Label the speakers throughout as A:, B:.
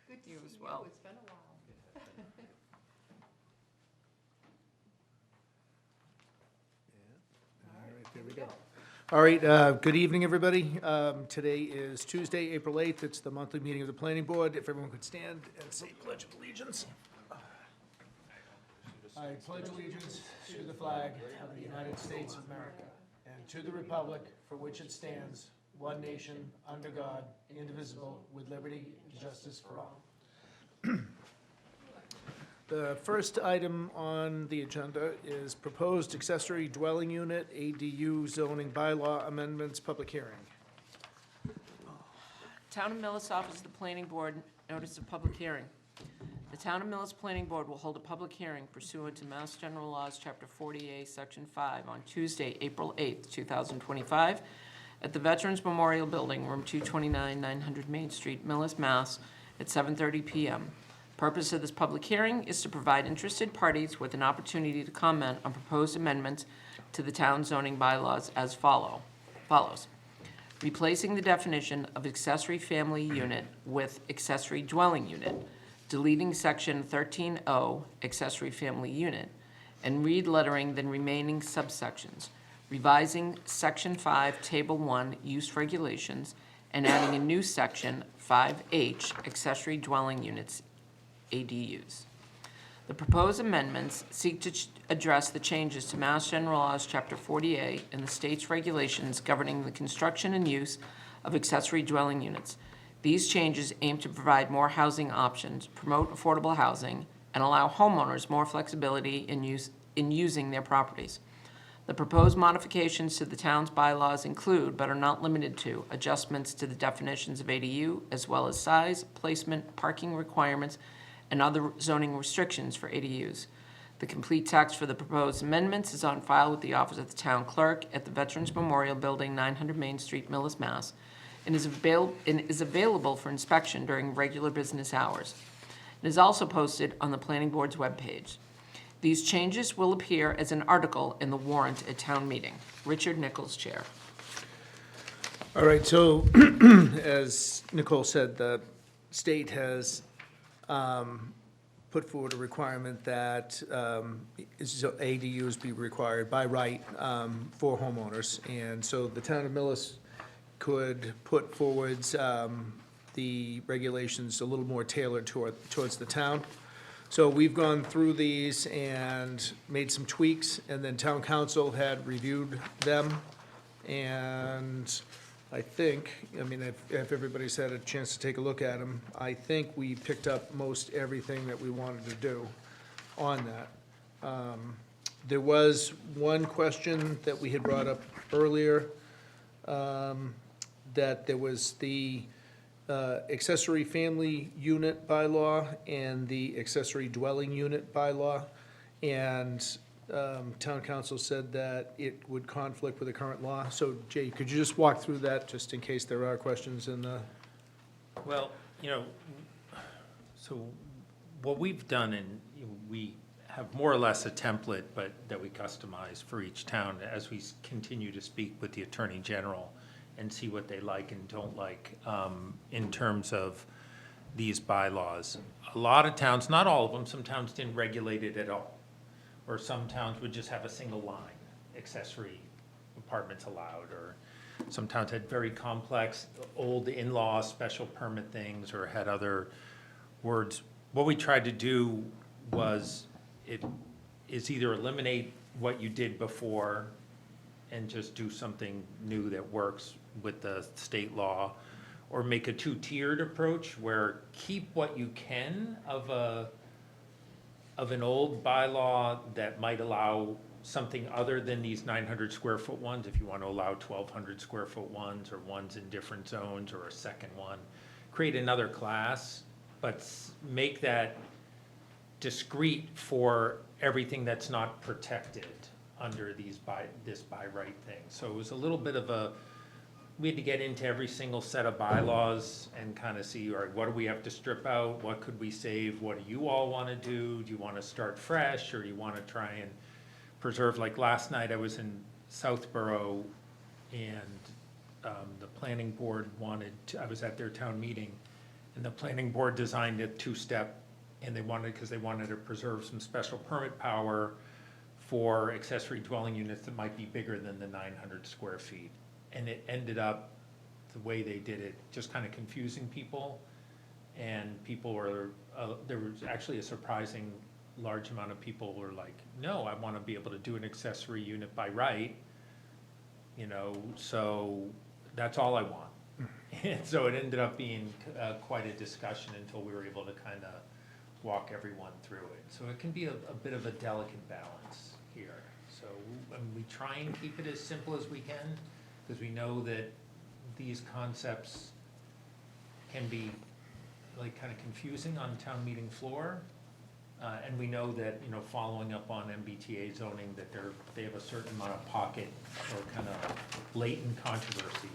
A: Good to
B: You
A: see
B: as
A: you.
B: well.
A: It's been a while.
C: All right, there we go. All right, good evening, everybody. Today is Tuesday, April 8th. It's the monthly meeting of the planning board. If everyone could stand and say pledge of allegiance. I pledge allegiance to the flag of the United States of America and to the republic for which it stands, one nation, under God, indivisible, with liberty and justice for all. The first item on the agenda is proposed accessory dwelling unit, ADU zoning bylaw amendments, public hearing.
B: Town of Millis offers the planning board notice of public hearing. The Town of Millis Planning Board will hold a public hearing pursuant to Mass General Laws, Chapter 40A, Section 5, on Tuesday, April 8th, 2025, at the Veterans Memorial Building, Room 229, 900 Main Street, Millis, Mass, at 7:30 p.m. Purpose of this public hearing is to provide interested parties with an opportunity to comment on proposed amendments to the town zoning bylaws as follows. Replacing the definition of accessory family unit with accessory dwelling unit, deleting section 13O, accessory family unit, and re-lettering the remaining subsections, revising section 5, table 1, use regulations, and adding a new section 5H, accessory dwelling units, ADUs. The proposed amendments seek to address the changes to Mass General Laws, Chapter 40A, and the state's regulations governing the construction and use of accessory dwelling units. These changes aim to provide more housing options, promote affordable housing, and allow homeowners more flexibility in using their properties. The proposed modifications to the town's bylaws include, but are not limited to, adjustments to the definitions of ADU, as well as size, placement, parking requirements, and other zoning restrictions for ADUs. The complete text for the proposed amendments is on file with the Office of the Town Clerk at the Veterans Memorial Building, 900 Main Street, Millis, Mass., and is available for inspection during regular business hours. It is also posted on the Planning Board's webpage. These changes will appear as an article in the warrant at town meeting. Richard Nichols, Chair.
C: All right, so as Nicole said, the state has put forward a requirement that ADUs be required by right for homeowners. And so the town of Millis could put forwards the regulations a little more tailored towards the town. So we've gone through these and made some tweaks, and then town council had reviewed them. And I think, if everybody's had a chance to take a look at them, I think we picked up most everything that we wanted to do on that. There was one question that we had brought up earlier, that there was the accessory family unit bylaw and the accessory dwelling unit bylaw. And town council said that it would conflict with the current law. So Jay, could you just walk through that, just in case there are questions in the?
D: Well, so what we've done, and we have more or less a template, but that we customize for each town as we continue to speak with the Attorney General and see what they like and don't like in terms of these bylaws. A lot of towns, not all of them, some towns didn't regulate it at all. Or some towns would just have a single line, accessory apartments allowed, or some towns had very complex, old in-law special permit things, or had other words. What we tried to do was, is either eliminate what you did before and just do something new that works with the state law, or make a two-tiered approach where keep what you can of an old bylaw that might allow something other than these 900 square foot ones, if you want to allow 1,200 square foot ones, or ones in different zones, or a second one. Create another class, but make that discrete for everything that's not protected under this by right thing. So it was a little bit of we had to get into every single set of bylaws and kind of see, all right, what do we have to strip out? What could we save? What do you all want to do? Do you want to start fresh, or do you want to try and preserve? Like last night, I was in Southborough, and the planning board I was at their town meeting, And the planning board designed a two-step, and because they wanted to preserve some special permit power for accessory dwelling units that might be bigger than the 900 square feet. And it ended up, the way they did it, just kind of confusing people. And people were, there was actually a surprising large amount of people were like, no, I want to be able to do an accessory unit by right, so that's all I want. And so it ended up being quite a discussion until we were able to kind of walk everyone through it. So it can be a bit of a delicate balance here. So we try and keep it as simple as we can, because we know that these concepts can be like kind of confusing on town meeting floor. And we know that, following up on MBTA zoning, that they have a certain amount of pocket or kind of latent controversy,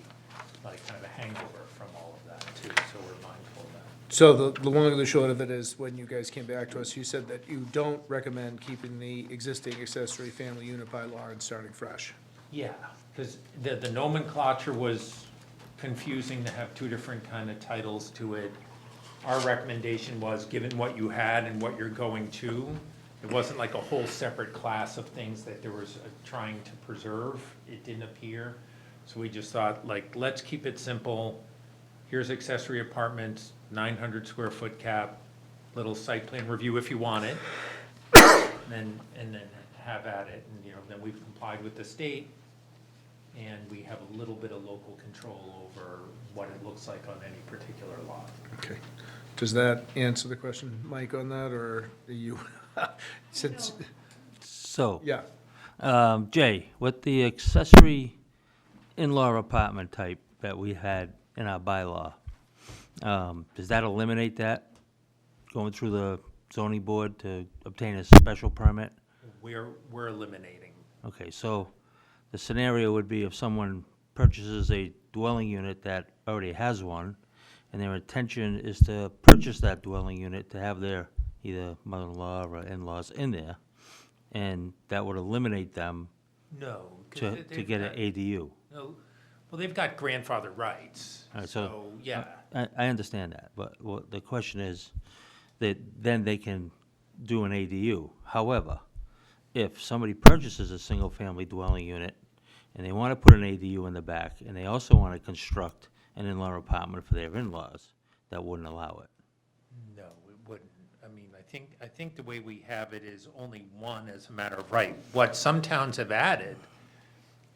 D: like kind of a hangover from all of that too, so we're mindful of that.
C: So the long and the short of it is, when you guys came back to us, you said that you don't recommend keeping the existing accessory family unit bylaw and starting fresh.
D: Yeah, because the nomenclature was confusing to have two different kind of titles to it. Our recommendation was, given what you had and what you're going to, it wasn't like a whole separate class of things that there was trying to preserve. It didn't appear. So we just thought, let's keep it simple. Here's accessory apartments, 900 square foot cap, little site plan review if you want it. And then have at it. And, then we've complied with the state. And we have a little bit of local control over what it looks like on any particular lot.
C: Okay. Does that answer the question, Mike, on that, or are you, since,
A: So,
C: yeah,
A: Jay, with the accessory in-law apartment type that we had in our bylaw, does that eliminate that, going through the zoning board to obtain a special permit?
D: We're eliminating.
A: Okay, so the scenario would be if someone purchases a dwelling unit that already has one, and their intention is to purchase that dwelling unit to have their either mother-in-law or in-laws in there, and that would eliminate them
D: No. 'Cause
A: to get an ADU.
D: No, well, they've got grandfather rights,
A: All right,
D: so, yeah.
A: I understand that, but the question is that then they can do an ADU. However, if somebody purchases a single-family dwelling unit and they want to put an ADU in the back, and they also want to construct an in-law apartment for their in-laws, that wouldn't allow it.
D: No, it wouldn't. I think the way we have it is only one as a matter of right. What some towns have added,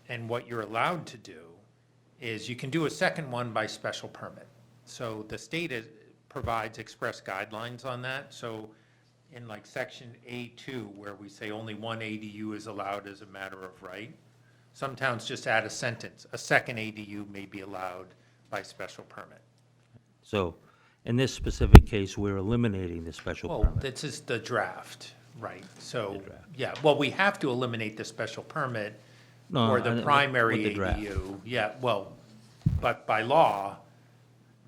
D: and what you're allowed to do, is you can do a second one by special permit. So the state provides express guidelines on that. So in section A2, where we say only one ADU is allowed as a matter of right, some towns just add a sentence, a second ADU may be allowed by special permit.
A: So, in this specific case, we're eliminating the special
D: Well,
A: permit.
D: this is the draft, right? So,
A: The draft.
D: yeah, well, we have to eliminate the special permit
A: No,
D: or
A: I-
D: the
A: with
D: primary
A: the draft.
D: ADU. Yeah, well, but by law,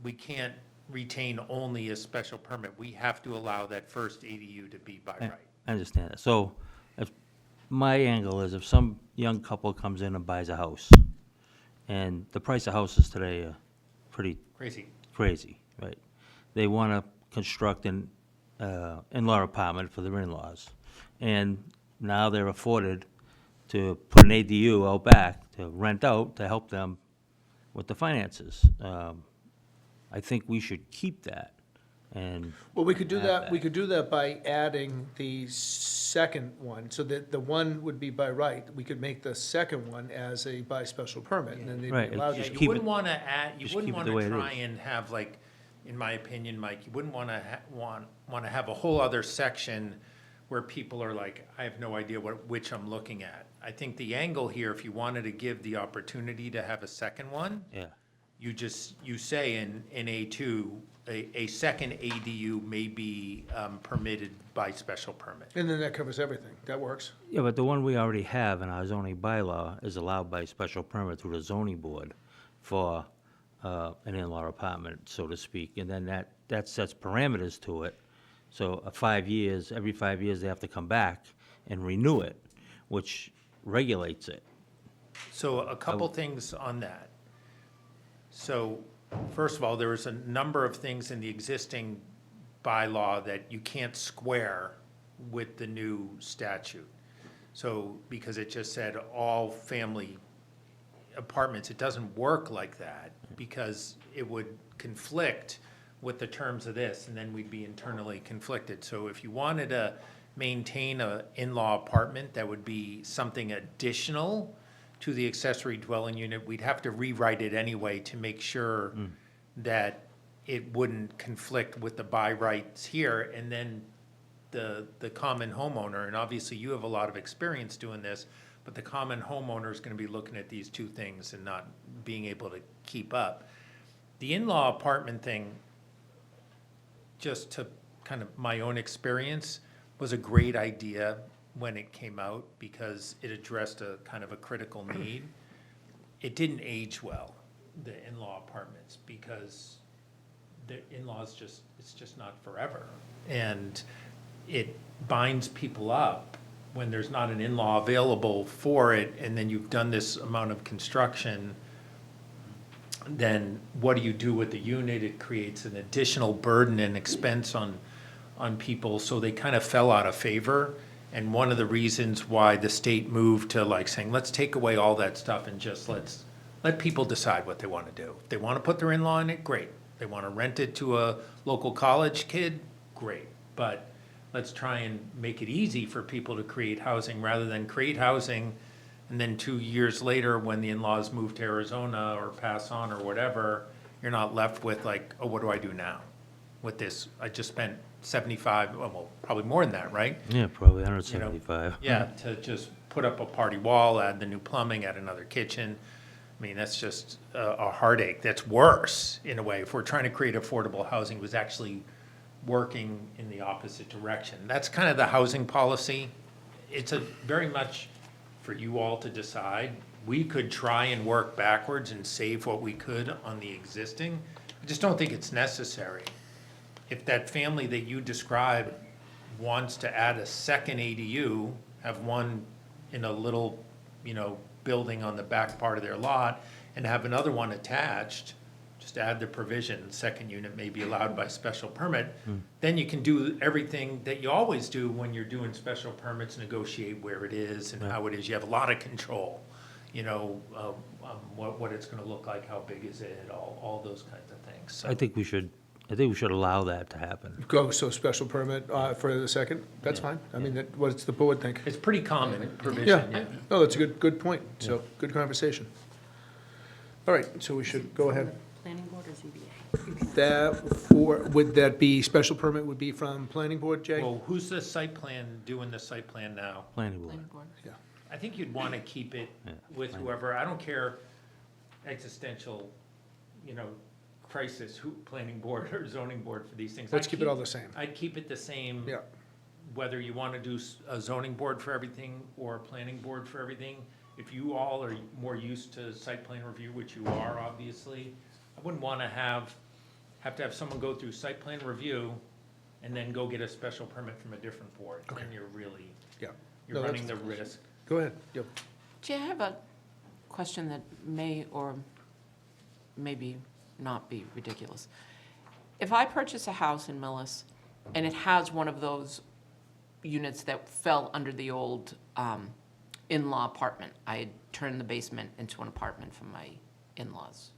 D: we can't retain only a special permit. We have to allow that first ADU to be by
A: I
D: right.
A: I understand that. So, if, my angle is if some young couple comes in and buys a house, and the price of houses today are pretty
D: Crazy.
A: crazy, right? They want to construct an in-law apartment for their in-laws, and now they're afforded to put an ADU out back to rent out to help them with the finances. I think we should keep that, and
C: well, we could do
A: Add
C: that, we
A: that.
C: could do that by adding the second one, so that the one would be by right. We could make the second one as a by special permit, and then they'd
A: Right,
C: be allowed
A: Just
D: Yeah,
C: to.
D: you
A: keep
D: wouldn't
A: it-
D: want to add, you
A: just
D: wouldn't
A: keep it
D: want
A: the way
D: to
A: it
D: try
A: is.
D: and have in my opinion, Mike, you wouldn't want to want to have a whole other section where people are like, I have no idea which I'm looking at. I think the angle here, if you wanted to give the opportunity to have a second one,
A: yeah.
D: you say in A2, a second ADU may be permitted by special permit.
C: And then that covers everything, that works.
A: Yeah, but the one we already have in our zoning bylaw is allowed by special permit through the zoning board for an in-law apartment, so to speak, and then that sets parameters to it. So every 5 years, they have to come back and renew it, which regulates it.
D: So a couple things on that. So first of all, there was a number of things in the existing bylaw that you can't square with the new statute. So, because it just said all family apartments, it doesn't work like that, because it would conflict with the terms of this, and then we'd be internally conflicted. So if you wanted to maintain a in-law apartment that would be something additional to the accessory dwelling unit, we'd have to rewrite it anyway to make sure that it wouldn't conflict with the by rights here, and then the common homeowner, and obviously you have a lot of experience doing this, but the common homeowner is gonna be looking at these two things and not being able to keep up. The in-law apartment thing, just to kind of my own experience, was a great idea when it came out because it addressed a kind of a critical need. It didn't age well, the in-law apartments, because the in-laws just, it's just not forever. And it binds people up when there's not an in-law available for it, and then you've done this amount of construction, then what do you do with the unit? It creates an additional burden and expense on people, so they kind of fell out of favor. And one of the reasons why the state moved to like saying, let's take away all that stuff and just let people decide what they want to do. If they want to put their in-law in it, great. If they want to rent it to a local college kid, great. But let's try and make it easy for people to create housing rather than create housing and then 2 years later, when the in-laws move to Arizona or pass on or whatever, you're not left with like, oh, what do I do now with this? I just spent 75, well, probably more than that, right?
A: Yeah, probably 175.
D: Yeah, to just put up a party wall, add the new plumbing, add another kitchen. I mean, that's just a heartache. That's worse, in a way. If we're trying to create affordable housing, it was actually working in the opposite direction. That's kind of the housing policy. It's a very much for you all to decide. We could try and work backwards and save what we could on the existing. I just don't think it's necessary. If that family that you described wants to add a second ADU, have one in a little, building on the back part of their lot, and have another one attached, just add the provision, second unit may be allowed by special permit, then you can do everything that you always do when you're doing special permits, negotiate where it is and how it is. You have a lot of control, what it's gonna look like, how big is it, all those kinds of things. So
A: I think we should allow that to happen.
C: Go, so special permit for the second, that's fine. I mean, what's the board think?
D: it's pretty common provision,
C: Yeah,
D: yeah.
C: no, that's a good point, so, good conversation. All right, so we should go ahead.
B: Planning board or ZBA?
C: Would that be, special permit would be from planning board, Jay?
D: Well, who's the site plan, doing the site plan now?
A: Planning board.
B: Planning board.
C: Yeah.
D: I think you'd want to keep it
A: Yeah,
D: with
A: fine.
D: whoever, I don't care, existential, crisis, who, planning board or zoning board for these things.
C: Let's keep it all the same.
D: I'd keep it the same.
C: Yeah,
D: Whether you want to do a zoning board for everything or a planning board for everything. If you all are more used to site plan review, which you are, obviously, I wouldn't want to have to have someone go through site plan review and then go get a special permit from a different board. Then
C: Okay.
D: you're really,
C: yeah.
D: you're
C: No, that's-
D: running the risk.
C: Go ahead, yep.
B: Jay, I have a question that may or maybe not be ridiculous. If I purchase a house in Millis and it has one of those units that fell under the old in-law apartment, I had turned the basement into an apartment for my in-laws.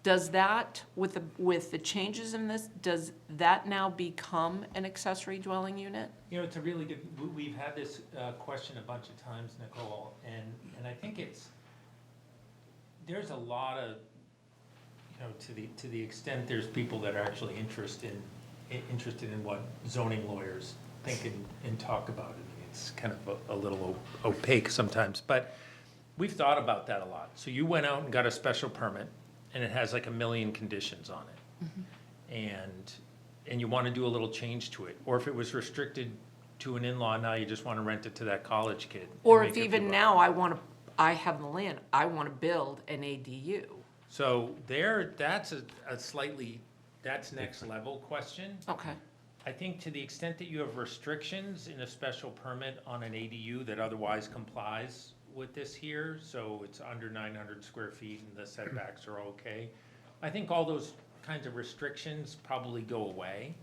B: Does that, with the changes in this, does that now become an accessory dwelling unit?
D: It's a really good, we've had this question a bunch of times, Nicole, and I think there's a lot of, to the extent there's people that are actually interested in what zoning lawyers think and talk about it. It's kind of a little opaque sometimes, but we've thought about that a lot. So you went out and got a special permit, and it has like 1 million conditions on it. And you want to do a little change to it. Or if it was restricted to an in-law, now you just want to rent it to that college kid. and
B: Or
D: make
B: if
D: it
B: even
D: feel-
B: now I have the land, I want to build an ADU.
D: So that's a slightly, that's next level question.
B: Okay.
D: I think to the extent that you have restrictions in a special permit on an ADU that otherwise complies with this here, so it's under 900 square feet and the setbacks are okay. I think all those kinds of restrictions probably go away.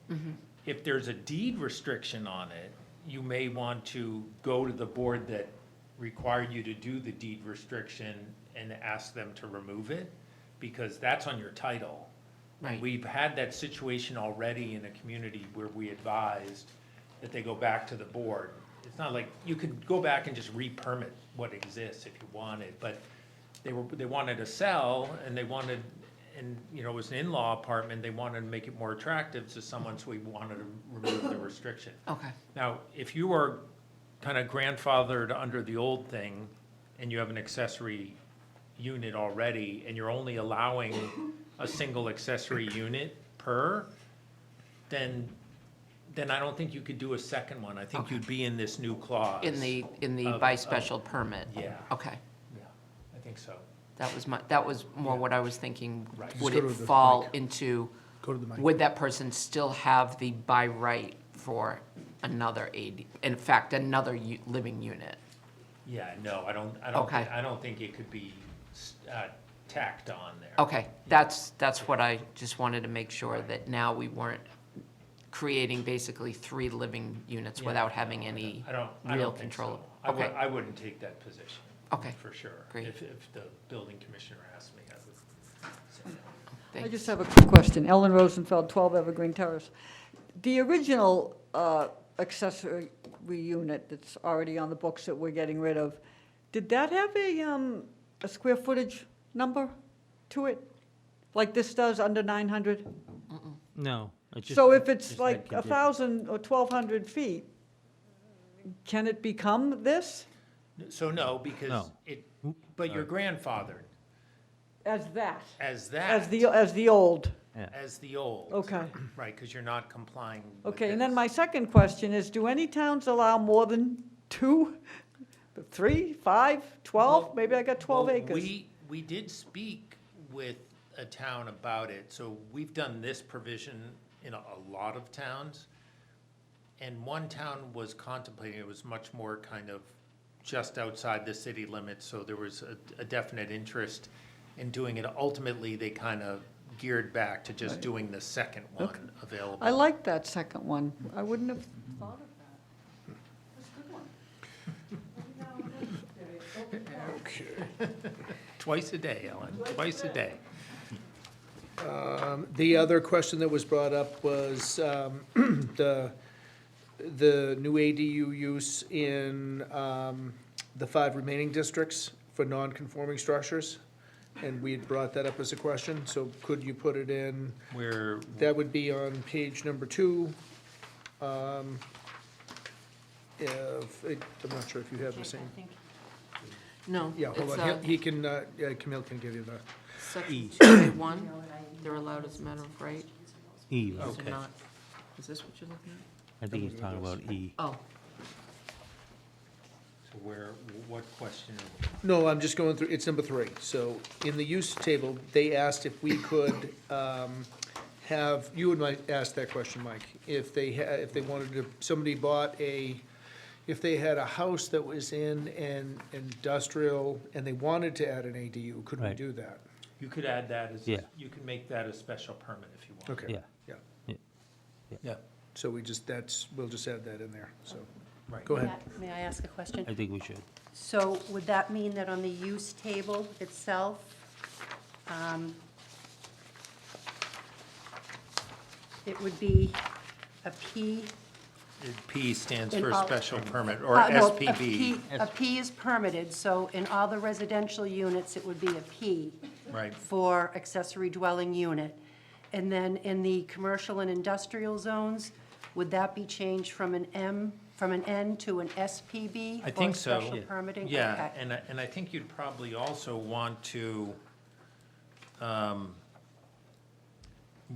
D: If there's a deed restriction on it, you may want to go to the board that required you to do the deed restriction and ask them to remove it, because that's on your title.
B: Right.
D: And we've had that situation already in a community where we advised that they go back to the board. It's not like, you could go back and just re-permit what exists if you wanted, but they wanted to sell, and they wanted, and, you know, it was an in-law apartment, they wanted to make it more attractive to someone, so we wanted to remove the restriction.
B: Okay,
D: Now, if you are kind of grandfathered under the old thing, and you have an accessory unit already, and you're only allowing a single accessory unit per, then I don't think you could do a second one. I think
B: Okay.
D: you'd be in this new clause.
B: in the
D: Of-
B: by
D: of-
B: special permit?
D: Yeah.
B: Okay,
D: Yeah, I think so.
B: that was more what I was thinking.
D: Right.
B: Would
C: Just go
B: it
C: to the
B: fall
C: mic.
B: into,
C: Go to the mic.
B: would that person still have the by right for another in fact, another living unit?
D: Yeah, no, I don't,
B: Okay.
D: I don't think it could be tacked on there.
B: Okay, that's what I just wanted to make sure, that now we weren't creating basically 3 living units
D: Yeah,
B: without having any
D: I don't
B: real
D: think
B: control.
D: so.
B: Okay,
D: I wouldn't take that position.
B: Okay,
D: For sure.
B: great.
D: If the building commissioner asked me, I would say no.
E: I
B: thanks.
E: just have a quick question. Ellen Rosenfeld, 12 Evergreen Terrace. The original accessory unit that's already on the books that we're getting rid of, did that have a square footage number to it? Like this does, under 900?
A: No. it just-
E: So if
A: just
E: it's
A: had
E: like
A: conditions.
E: 1,000 or 1,200 feet, can it become this
D: So no, because
A: No.
D: but you're grandfathered
E: as that?
D: as that.
E: As the old?
D: As the old.
E: Okay.
D: Right, because you're not complying with
E: Okay, and then
D: this.
E: my second question is, do any towns allow more than 2, 3, 5, 12?
D: Well-
E: Maybe I got 12
D: Well,
E: acres.
D: We did speak with a town about it, so we've done this provision in a lot of towns. And one town was contemplating, it was much more kind of just outside the city limits, so there was a definite interest in doing it. Ultimately, they kind of geared back to just doing the second one available.
E: I like that second one. I wouldn't have thought of that. That's a good one.
C: Okay.
D: Twice a day, Ellen, twice a day.
C: The other question that was brought up was the new ADU use in the 5 remaining districts for non-conforming structures. And we had brought that up as a question, so could you put it in?
D: Where,
C: That would be on page number 2. I'm not sure if you have the same.
B: No,
C: Yeah, hold
B: it's,
C: on, he can, Camille can give you the.
B: section 1, they're allowed as a matter of right,
A: E,
B: is
D: Okay.
B: it not? Is this what you're looking at?
A: I think he's talking about E.
B: Oh,
D: so where, what question?
C: No, I'm just going through, it's number 3. So in the use table, they asked if we could have, you and Mike asked that question, Mike, if they wanted to, somebody bought if they had a house that was in an industrial and they wanted to add an ADU, could we
A: Right.
C: do that?
D: You could add that as,
A: Yeah.
D: you can make that a special permit if you want.
C: Okay.
A: Yeah.
D: Yeah,
C: So we'll just add that in there, so,
D: right.
C: go ahead.
F: May I ask a question?
A: I think we should.
F: So would that mean that on the use table itself, it would be a P?
D: P stands
F: In
D: for
F: all-
D: special permit, or
F: No, a
D: SPB,
F: P- A P is permitted, so in all the residential units, it would be a P
D: right?
F: for accessory dwelling unit. And then in the commercial and industrial zones, would that be changed from an N to an SPB?
D: I think so.
F: For special permitting?
D: Yeah,
F: Okay.
D: and I think you'd probably also want to,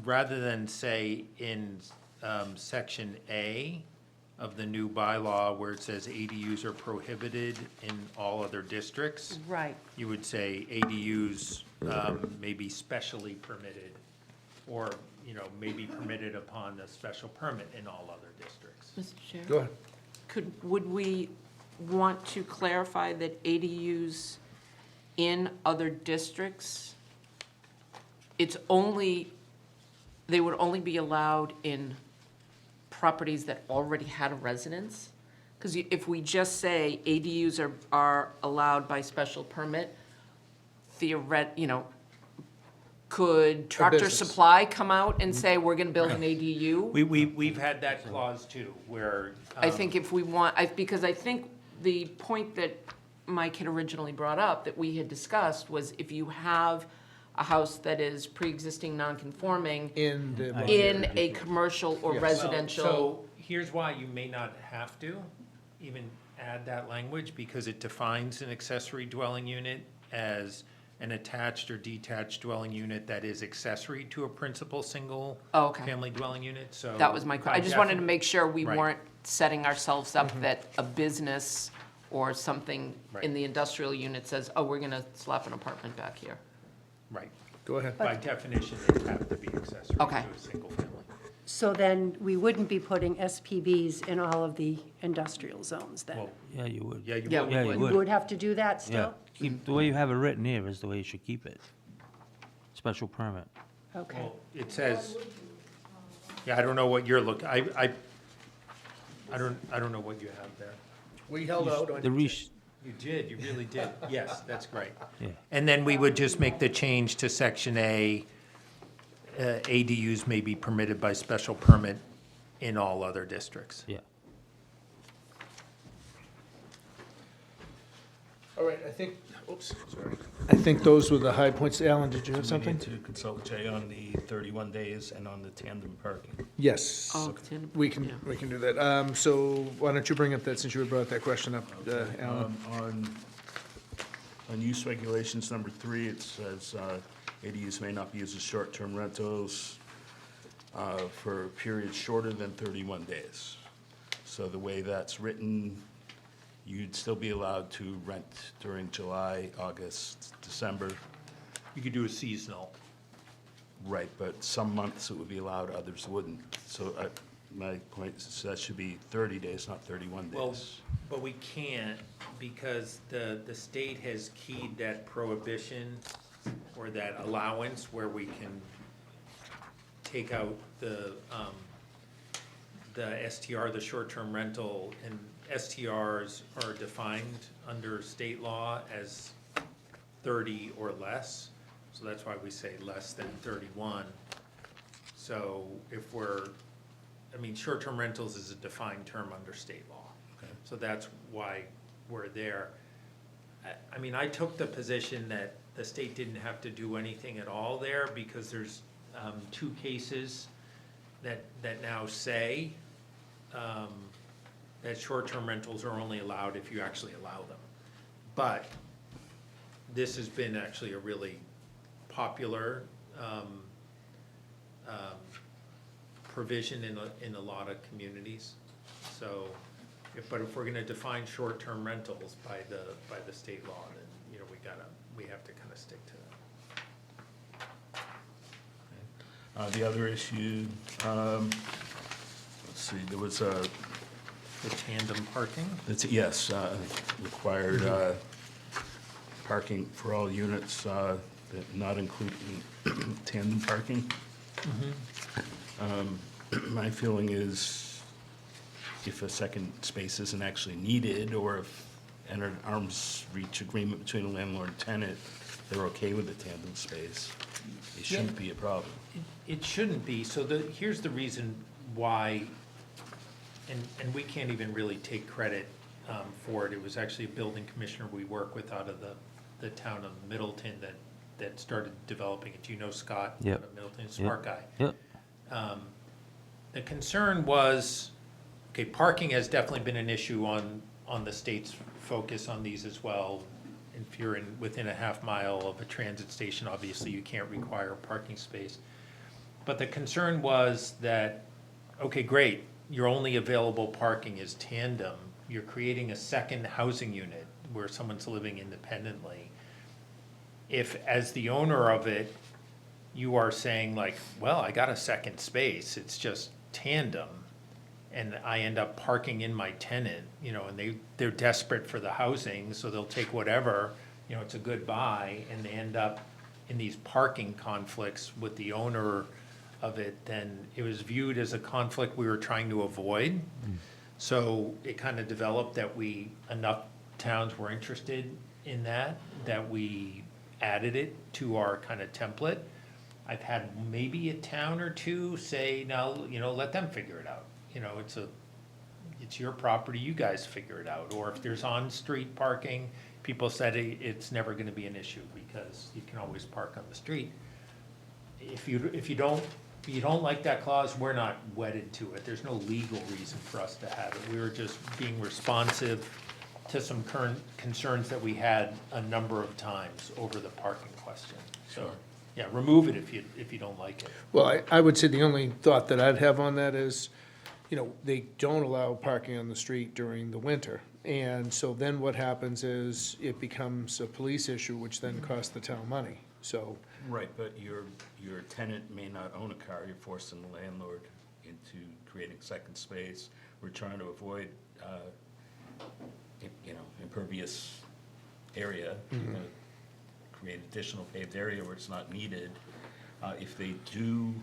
D: rather than say in section A of the new bylaw where it says ADUs are prohibited in all other districts,
F: Right.
D: you would say ADUs may be specially permitted, or, you know, may be permitted upon a special permit in all other districts.
B: Mr. Chair?
C: Go ahead.
B: Would we want to clarify that ADUs in other districts, it's only, they would only be allowed in properties that already had a residence? Because if we just say ADUs are allowed by special permit, could Tractor
C: business.
B: Supply come out and say, we're gonna build an ADU?
D: We've had that clause too, where.
B: I think if we want, because I think the point that Mike had originally brought up, that we had discussed, was if you have a house that is pre-existing non-conforming
C: In the.
B: in a commercial or
C: Yes.
B: residential,
D: So here's why you may not have to even add that language, because it defines an accessory dwelling unit as an attached or detached dwelling unit that is accessory to a principal single
B: Oh, okay.
D: family dwelling unit, so.
B: that was my question. I just wanted to make sure we
D: Right.
B: weren't setting ourselves up that a business or something in
D: Right.
B: the industrial unit says, oh, we're gonna slap an apartment back here.
D: Right,
C: Go ahead.
D: by definition, they have to be accessory to
B: Okay.
D: a single family.
F: So then we wouldn't be putting SPBs in all of the industrial zones then?
D: Well,
A: Yeah, you would.
D: yeah, you
B: Yeah,
D: would.
B: we
A: Yeah,
B: would.
A: you
F: We
A: would.
F: would have to do that
A: Yeah,
F: still?
A: keep, the way you have it written here is the way you should keep it. Special permit.
F: Okay.
D: Well, it says, yeah, I don't know what you're looking, I don't know what you have there.
C: We held out on.
A: The res,
D: You did, you really did. Yes, that's great.
A: yeah,
D: And then we would just make the change to section A, ADUs may be permitted by special permit in all other districts.
A: yeah.
C: All right, I think, oops, sorry. I think those were the high points. Alan, did you have
G: We
C: something?
G: need to consult Jay on the 31 days and on the tandem parking.
C: Yes.
B: Oh,
C: We
B: yeah.
C: can do that. So why don't you bring up that, since you had brought that question up, Alan?
G: On use regulations, number 3, it says ADUs may not be used as short-term rentals for periods shorter than 31 days. So the way that's written, you'd still be allowed to rent during July, August, December.
D: You could do a seasonal.
G: Right, but some months it would be allowed, others wouldn't. So my point is that should be 30 days, not 31 days.
D: Well, but we can't, because the state has keyed that prohibition or that allowance where we can take out the STR, the short-term rental, and STRs are defined under state law as 30 or less. So that's why we say less than 31. So if short-term rentals is a defined term under state law.
G: Okay.
D: So that's why we're there. I took the position that the state didn't have to do anything at all there because there's 2 cases that now say that short-term rentals are only allowed if you actually allow them. But this has been actually a really popular provision in a lot of communities. So, but if we're gonna define short-term rentals by the state law, then, we have to kind of stick to that.
G: The other issue, let's see, there was a,
D: The tandem parking?
G: yes, required parking for all units, that not including tandem parking. My feeling is if a second space isn't actually needed, or if an arm's reach agreement between a landlord and tenant, they're okay with the tandem space, it shouldn't be a problem.
D: It shouldn't be, so here's the reason why, and we can't even really take credit for it. It was actually a building commissioner we work with out of the town of Middleton that started developing it. Do you know Scott?
A: Yep.
D: Out of Middleton, smart guy.
A: Yep.
D: The concern was, okay, parking has definitely been an issue on the state's focus on these as well. If you're within a half mile of a transit station, obviously you can't require a parking space. But the concern was that, okay, great, your only available parking is tandem. You're creating a second housing unit where someone's living independently. If, as the owner of it, you are saying like, well, I got a second space, it's just tandem, and I end up parking in my tenant, you know, and they're desperate for the housing, so they'll take whatever, you know, it's a good buy, and they end up in these parking conflicts with the owner of it, then it was viewed as a conflict we were trying to avoid. So it kind of developed that enough towns were interested in that we added it to our kind of template. I've had maybe a town or two say, now, you know, let them figure it out. You know, it's your property, you guys figure it out. Or if there's on-street parking, people said it's never gonna be an issue because you can always park on the street. If you don't like that clause, we're not wedded to it. There's no legal reason for us to have it. We were just being responsive to some current concerns that we had a number of times over the parking question. So, yeah, remove it if you don't like it.
C: Well, I would say the only thought that I'd have on that is, you know, they don't allow parking on the street during the winter. And so then what happens is it becomes a police issue, which then costs the town money. So,
G: Right, but your tenant may not own a car, you're forcing the landlord into creating second space. We're trying to avoid, you know, impervious area, create additional paved area where it's not needed. If they do,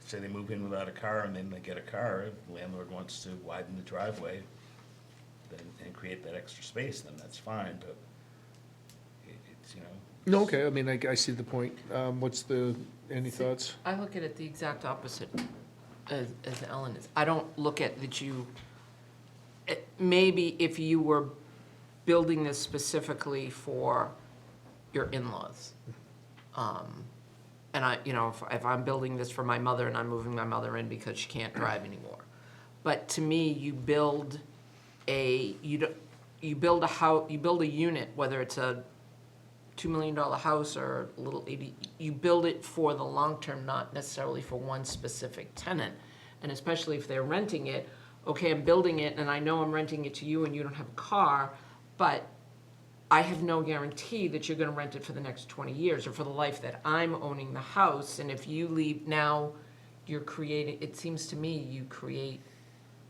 G: say they move in without a car and then they get a car, if the landlord wants to widen the driveway and create that extra space, then that's fine, but it's, you know.
C: no, okay, I mean, I see the point. Any thoughts?
B: I look at it the exact opposite as Ellen is. I don't look at that maybe if you were building this specifically for your in-laws. And you know, if I'm building this for my mother and I'm moving my mother in because she can't drive anymore. But to me, you build a unit, whether it's a $2 million house or a little 80, you build it for the long term, not necessarily for one specific tenant. And especially if they're renting it, okay, I'm building it and I know I'm renting it to you and you don't have a car, but I have no guarantee that you're gonna rent it for the next 20 years or for the life that I'm owning the house. And if you leave now, you're creating, it seems to me you create.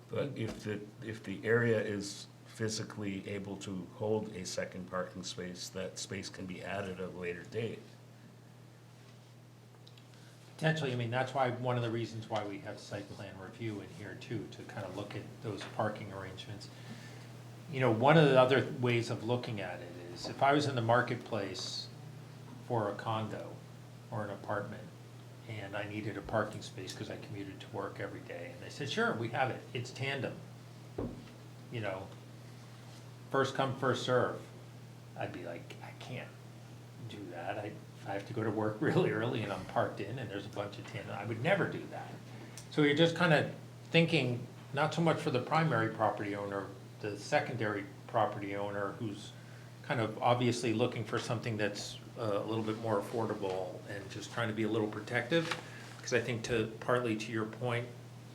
G: But if the area is physically able to hold a second parking space, that space can be added at a later date.
D: Potentially, I mean, that's why, one of the reasons why we have site plan review in here too, to kind of look at those parking arrangements. You know, one of the other ways of looking at it is, if I was in the marketplace for a condo or an apartment, and I needed a parking space because I commuted to work every day, and they said, sure, we have it, it's tandem. You know, first come, first serve. I'd be like, I can't do that. I have to go to work really early and I'm parked in and there's a bunch of tandem. I would never do that. So you're just kind of thinking, not so much for the primary property owner, the secondary property owner who's kind of obviously looking for something that's a little bit more affordable and just trying to be a little protective. Because I think partly to your point,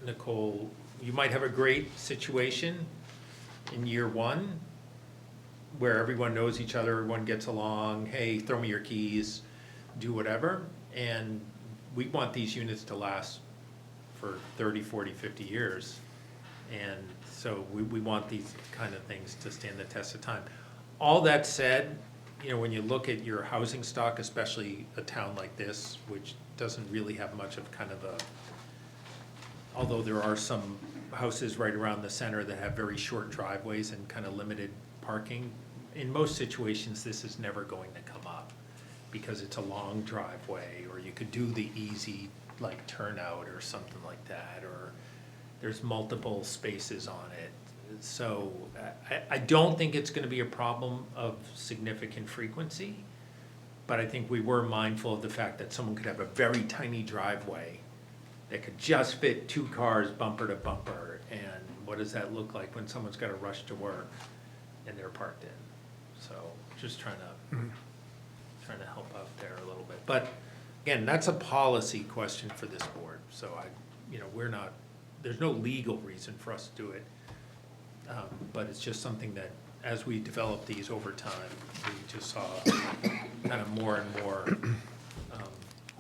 D: Nicole, you might have a great situation in year one, where everyone knows each other, everyone gets along, hey, throw me your keys, do whatever. And we want these units to last for 30, 40, 50 years. And so we want these kind of things to stand the test of time. All that said, you know, when you look at your housing stock, especially a town like this, which doesn't really have much of kind of although there are some houses right around the center that have very short driveways and kind of limited parking, in most situations, this is never going to come up because it's a long driveway, or you could do the easy, like, turnout or something like that, or there's multiple spaces on it. So I don't think it's gonna be a problem of significant frequency, but I think we were mindful of the fact that someone could have a very tiny driveway that could just fit 2 cars bumper to bumper, and what does that look like when someone's gotta rush to work and they're parked in? So, just trying to help out there a little bit. But, again, that's a policy question for this board, so there's no legal reason for us to do it. But it's just something that, as we develop these over time, we just saw kind of more and more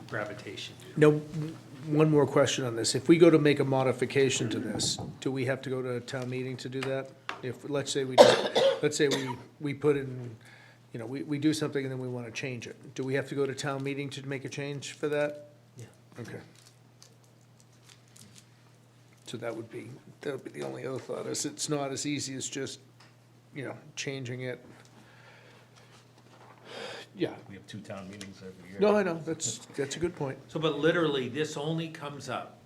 D: gravitation.
C: Now, one more question on this. If we go to make a modification to this, do we have to go to a town meeting to do that? If, let's say we put in, you know, we do something and then we want to change it. Do we have to go to town meeting to make a change for that?
D: Yeah.
C: Okay. So that would be the only other thought, is it's not as easy as just, you know, changing it. Yeah,
G: We have 2 town meetings every year.
C: no, I know, that's a good point.
D: So, but literally, this only comes up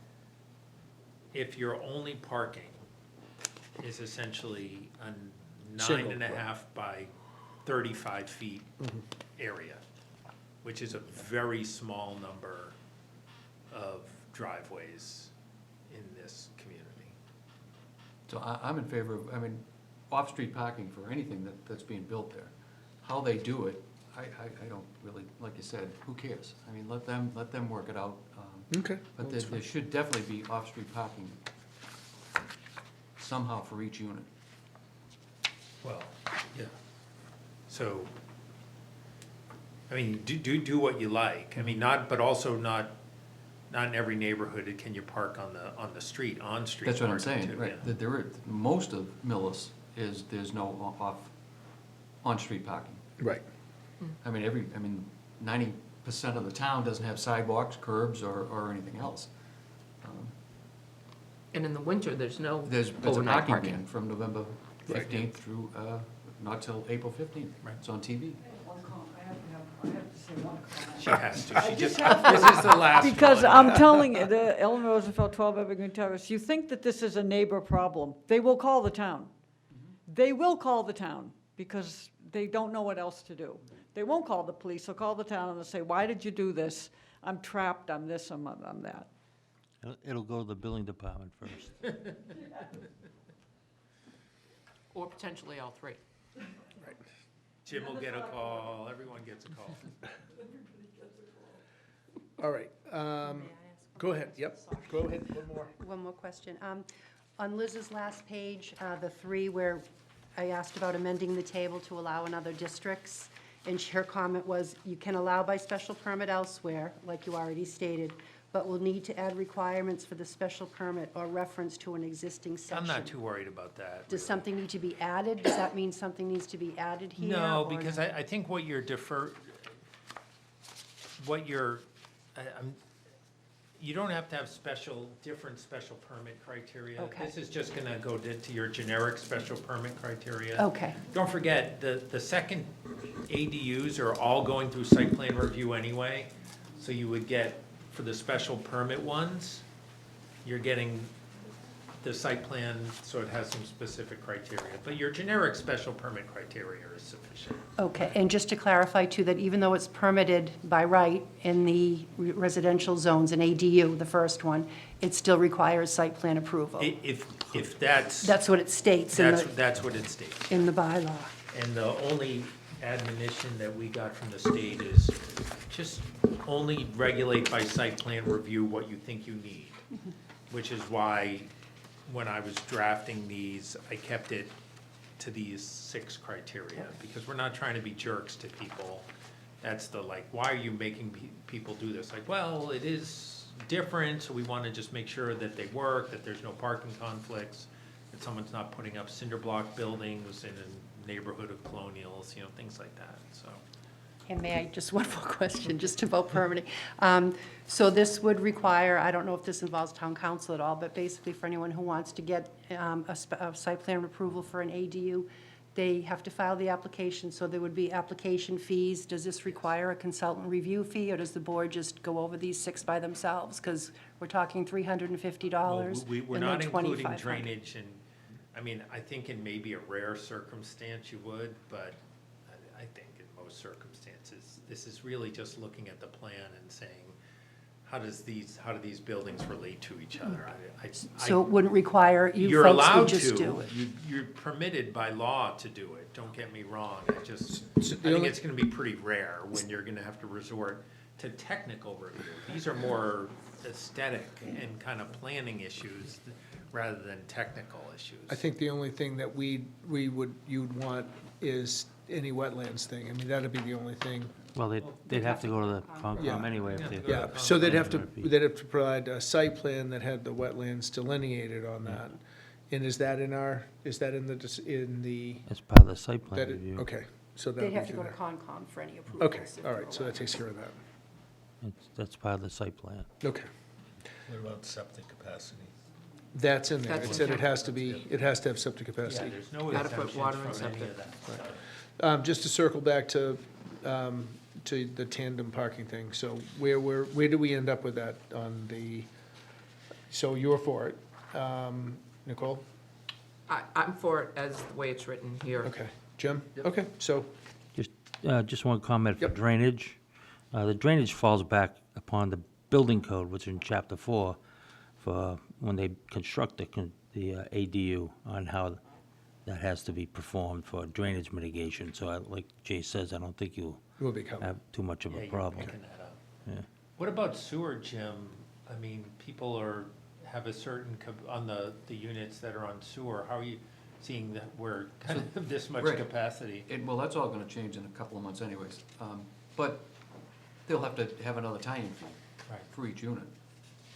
D: if your only parking is essentially a
C: Single,
D: 9.5 by 35 feet area, which is a very small number of driveways in this community.
H: So I'm in favor of, I mean, off-street parking for anything that's being built there. How they do it, I don't really, like you said, who cares? I mean, let them work it out.
C: Okay.
H: But there should definitely be off-street parking somehow for each unit.
D: Well, yeah. So, I mean, do what you like. I mean, but also not in every neighborhood can you park on the street, on-street
H: That's what I'm
D: parking
H: saying,
D: too,
H: right?
D: yeah.
H: That most of Millis there's no on-street parking.
C: Right.
H: I mean, 90% of the town doesn't have sidewalks, curbs, or anything else.
B: And in the winter, there's no
H: There's a
B: overnight
H: parking
B: parking.
H: ban from November
C: Right.
H: 15th through, not till April 15th.
D: Right.
H: It's on TV.
E: I have to say one comment.
D: She has to, she just, this is the last one.
E: Because I'm telling you, the Ellen Rosenfeld, 12 Evergreen Terrace, you think that this is a neighbor problem. They will call the town. They will call the town because they don't know what else to do. They won't call the police, they'll call the town and they'll say, why did you do this? I'm trapped, I'm this, I'm that.
A: It'll go to the building department first.
B: Or potentially all three.
D: Jim will get a call, everyone gets a call.
C: All right, go ahead, yep, go ahead, one more.
F: One more question. On Liz's last page, the 3 where I asked about amending the table to allow in other districts, and her comment was, you can allow by special permit elsewhere, like you already stated, but will need to add requirements for the special permit or reference to an existing section.
D: I'm not too worried about that.
F: Does
D: really.
F: something need to be added? Does that mean something needs to be added here?
D: No,
F: or
D: because
F: no?
D: I think what you're you don't have to have different special permit criteria.
F: Okay.
D: This is just gonna go to your generic special permit criteria.
F: Okay,
D: Don't forget, the second ADUs are all going through site plan review anyway, so you would get, for the special permit ones, you're getting the site plan, so it has some specific criteria, but your generic special permit criteria is sufficient.
F: okay. And just to clarify too, that even though it's permitted by right in the residential zones, an ADU, the first one, it still requires site plan approval.
D: If that's,
F: That's what it states in
D: that's what it states.
F: the bylaw.
D: And the only admonition that we got from the state is just only regulate by site plan review what you think you need. Which is why, when I was drafting these, I kept it to these 6 criteria, because we're not trying to be jerks to people. That's why are you making people do this? Like, well, it is different, so we want to just make sure that they work, that there's no parking conflicts, that someone's not putting up cinder block buildings in a neighborhood of colonials, things like that, so.
F: And may I, just one more question, just about permitting. So this would require, I don't know if this involves town council at all, but basically for anyone who wants to get a site plan approval for an ADU, they have to file the application, so there would be application fees. Does this require a consultant review fee, or does the board just go over these 6 by themselves? Because we're talking $350
D: Well,
F: and
D: we're
F: then
D: not including
F: $2,500.
D: drainage and, I think in maybe a rare circumstance you would, but I think in most circumstances, this is really just looking at the plan and saying, how do these buildings relate to each other?
F: So it wouldn't require, you
D: You're
F: folks would
D: allowed
F: just
D: to,
F: do it?
D: you're permitted by law to do it, don't get me wrong. I
C: So the
D: think
C: only-
D: it's gonna be pretty rare when you're gonna have to resort to technical review. These are more aesthetic and kind of planning issues rather than technical issues.
C: I think the only thing that you'd want is any wetlands thing. I mean, that'd be the only thing.
A: Well, they'd have to go to the
C: Yeah.
A: Concom anyway if they.
C: Yeah, so they'd have to provide a site plan that had the wetlands delineated on that. And is that in the,
A: It's part of the site plan
C: that,
A: review.
C: okay, so that
F: They'd
C: would
F: have
C: be
F: to go to
C: there.
F: Concom for any approvals.
C: Okay,
F: if
C: all
F: they're
C: right, so that
F: allowed.
C: takes care of that.
A: That's part of the site plan.
C: Okay,
I: What about septic capacity?
C: that's in there.
B: That's
C: It
B: in
C: said
B: there.
C: it has to be, it has to have septic
D: Yeah,
C: capacity.
D: there's no
B: Gotta put water and
D: exemptions from any
B: septic.
D: of that stuff.
C: Just to circle back to the tandem parking thing, so where do we end up with that on the, so you're for it, Nicole?
B: I'm for it as the way it's written here.
C: Okay, Jim? Okay, so,
A: Just one comment for
C: Yep.
A: drainage. The drainage falls back upon the building code, which is in chapter 4, for when they construct the ADU, on how that has to be performed for drainage mitigation. So like Jay says, I don't think you'll
C: we'll be covered.
A: have too much of
D: Yeah,
A: a
D: you're
A: problem.
D: picking that up.
A: Yeah.
D: What about sewer, Jim? I mean, people have a certain, on the units that are on sewer, how are you seeing that we're kind of this much
H: Right.
D: capacity?
H: Well, that's all gonna change in a couple of months anyways. But they'll have to have another tie-in fee
D: Right.
H: for each unit.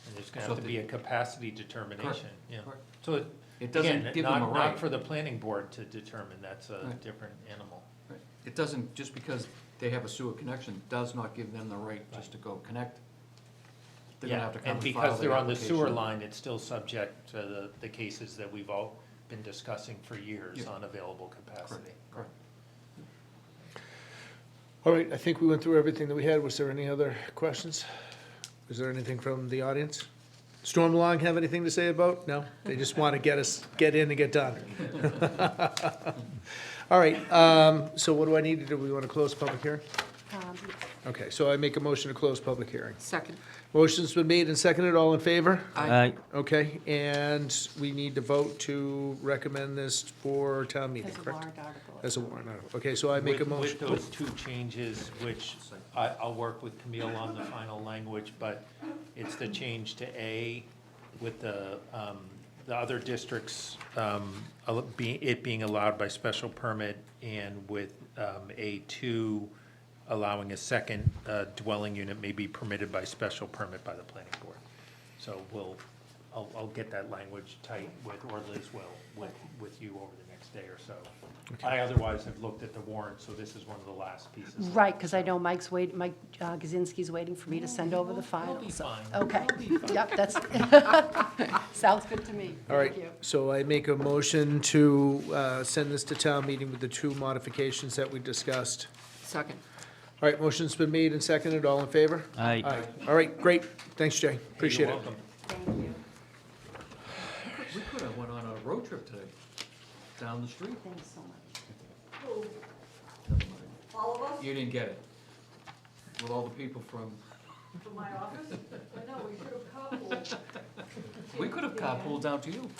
D: And there's gonna
H: So
D: have to be a capacity determination, yeah.
H: Correct.
D: So,
H: It doesn't
D: again,
H: give them a
D: not
H: right.
D: for the planning board to determine, that's a
H: Right.
D: different animal.
H: Right. It doesn't, just because they have a sewer connection, does not give them the right just to go connect. They're gonna
D: Yeah,
H: have to come
D: and
H: and file
D: because
H: their
D: they're on the sewer
H: application.
D: line, it's still subject to the cases that we've all been discussing for years
H: Yeah.
D: on available capacity.
H: Correct.
C: All right, I think we went through everything that we had. Was there any other questions? Is there anything from the audience? Stormlong have anything to say about? No? They just want to get in and get done. All right, so what do I need to do? We want to close the public hearing? Okay, so I make a motion to close public hearing.
B: Second.
C: Motion's been made and seconded. All in favor?
B: Aye.
C: Okay, and we need to vote to recommend this for town meeting,
F: As a
C: correct?
F: warrant article.
C: As a warrant article. Okay, so I make a
D: With
C: motion.
D: those two changes, which I'll work with Camille on the final language, but it's the change to A with the other districts, it being allowed by special permit, and with A2, allowing a second dwelling unit may be permitted by special permit by the planning board. So I'll get that language tight with, or Liz will, with you over the next day or so. I otherwise have looked at the warrant, so this is one of the last pieces.
F: Right, because I know Mike Gazinski's waiting for me to send over the final.
D: You'll be
F: so-
D: fine.
F: Okay, yep, that's, sounds good to me.
C: All right,
F: Thank you.
C: so I make a motion to send this to town meeting with the two modifications that we discussed.
B: Second.
C: All right, motion's been made and seconded. All in favor?
A: Aye.
C: Aye. All right, great. Thanks, Jay. Appreciate
D: You're
C: it.
D: welcome.
F: Thank you.
H: We could have went on a road trip today, down the street.
F: Thanks so much.
H: Never mind.
E: All of us
H: You didn't get it. With all the people from,
E: from my office? I know, we should have carpooled.
H: we could have carpooled down to you.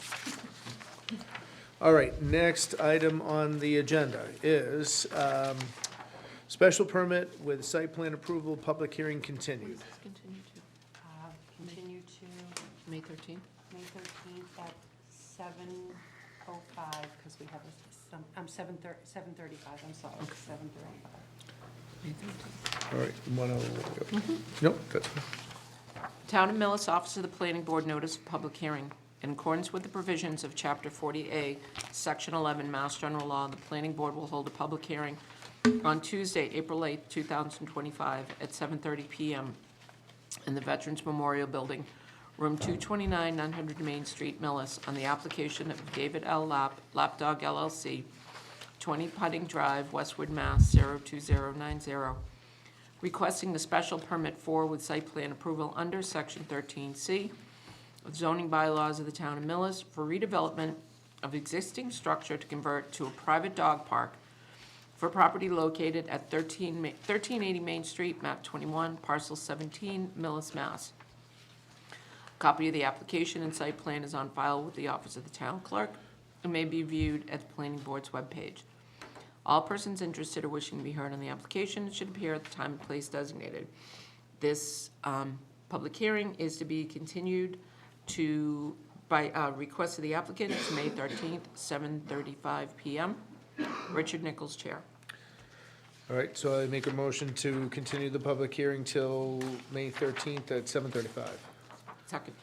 C: All right, next item on the agenda is special permit with site plan approval, public hearing continued.
B: Continue to
F: Continue to
B: May 13th.
F: May 13th at 7:05, because we have some, 7:35, I'm sorry, 7:35.
B: May 13th.
C: All right, nope, that's fine.
B: Town of Millis, Office of the Planning Board, notice of public hearing. In accordance with the provisions of Chapter 40A, Section 11, Mass General Law, the Planning Board will hold a public hearing on Tuesday, April 8th, 2025, at 7:30 PM in the Veterans Memorial Building, Room 229, 900 Main Street, Millis, on the application of David L. Lapdog LLC, 20 Pudding Drive, Westwood, Mass. 02090, requesting the special permit for with site plan approval under Section 13C of zoning bylaws of the town of Millis for redevelopment of existing structure to convert to a private dog park for property located at 1380 Main Street, map 21, parcel 17, Millis, Mass. Copy of the application and site plan is on file with the office of the town clerk and may be viewed at the planning board's webpage. All persons interested or wishing to be heard on the application should appear at the time and place designated. This public hearing is to be continued by request of the applicant to May 13th, 7:35 PM. Richard Nichols, Chair.
C: All right, so I make a motion to continue the public hearing till May 13th at 7:35.
B: Second.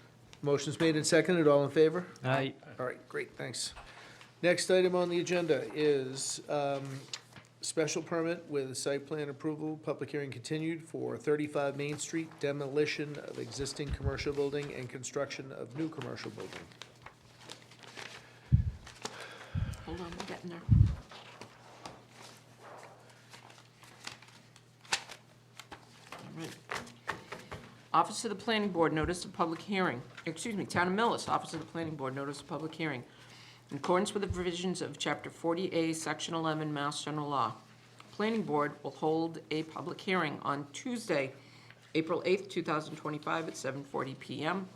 C: Motion's made and seconded, all in favor?
A: Aye.
C: All right, great, thanks. Next item on the agenda is special permit with site plan approval, public hearing continued for 35 Main Street, demolition of existing commercial building and construction of new commercial building.
B: Hold on, we're getting there. All right. Office of the Planning Board, notice of public hearing, Town of Millis, Office of the Planning Board, notice of public hearing. In accordance with the provisions of Chapter 40A, Section 11, Mass General Law, Planning Board will hold a public hearing on Tuesday, April 8th, 2025, at 7:40 PM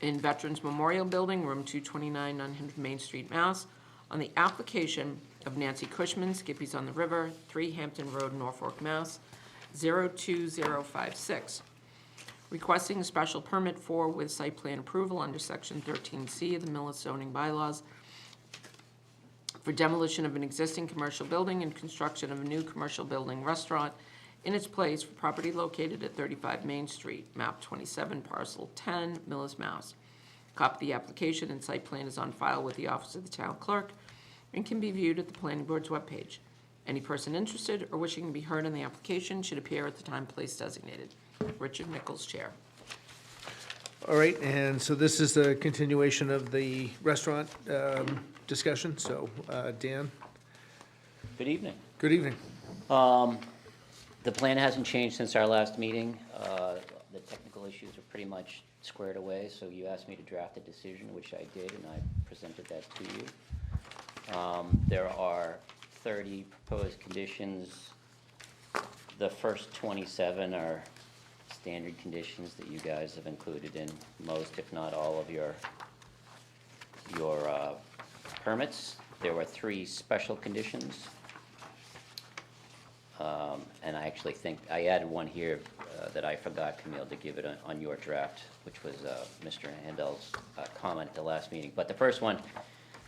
B: in Veterans Memorial Building, Room 229, 900 Main Street, Mass, on the application of Nancy Cushman, Skippies on the River, 3 Hampton Road, Norfolk, Mass, 02056, requesting a special permit for with site plan approval under Section 13C of the Millis zoning bylaws for demolition of an existing commercial building and construction of a new commercial building restaurant in its place for property located at 35 Main Street, map 27, parcel 10, Millis, Mass. Copy of the application and site plan is on file with the Office of the Town Clerk and can be viewed at the Planning Board's webpage. Any person interested or wishing to be heard on the application should appear at the time place designated. Richard Nichols, Chair.
C: All right, and so this is a continuation of the restaurant discussion, so Dan,
J: Good evening.
C: good evening.
J: The plan hasn't changed since our last meeting. The technical issues are pretty much squared away, so you asked me to draft a decision, which I did, and I presented that to you. There are 30 proposed conditions. The first 27 are standard conditions that you guys have included in most, if not all, of your permits. There were 3 special conditions. And I actually think, I added one here that I forgot, Camille, to give it on your draft, which was Mr. Handel's comment at the last meeting. But the first one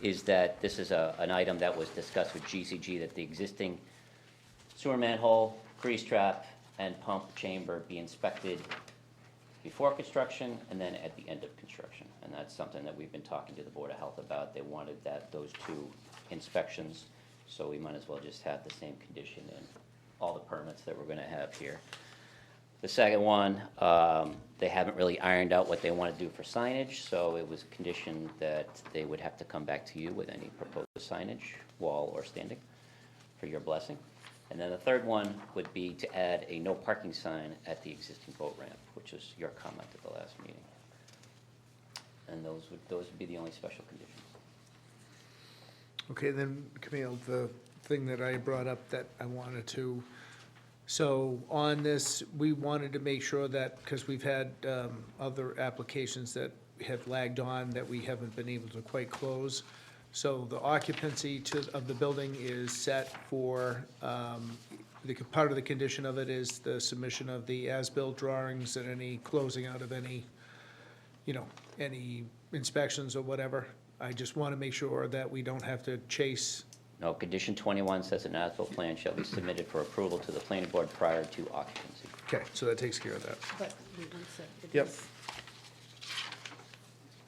J: is that this is an item that was discussed with GCG, that the existing sewer manhole, grease trap, and pump chamber be inspected before construction and then at the end of construction. And that's something that we've been talking to the Board of Health about. They wanted those 2 inspections, so we might as well just have the same condition in all the permits that we're gonna have here. The second one, they haven't really ironed out what they want to do for signage, so it was conditioned that they would have to come back to you with any proposed signage, wall or standing, for your blessing. And then the third one would be to add a no parking sign at the existing boat ramp, which was your comment at the last meeting. And those would be the only special conditions.
C: Okay, then, Camille, the thing that I brought up that I wanted to, so on this, we wanted to make sure that, because we've had other applications that have lagged on that we haven't been able to quite close. So the occupancy of the building is set for, part of the condition of it is the submission of the as-built drawings and any closing out of any, any inspections or whatever. I just want to make sure that we don't have to chase.
J: No, condition 21 says an as-built plan shall be submitted for approval to the planning board prior to occupancy.
C: Okay, so that takes care of that.
F: But, wait one sec. It
C: Yep.
F: is-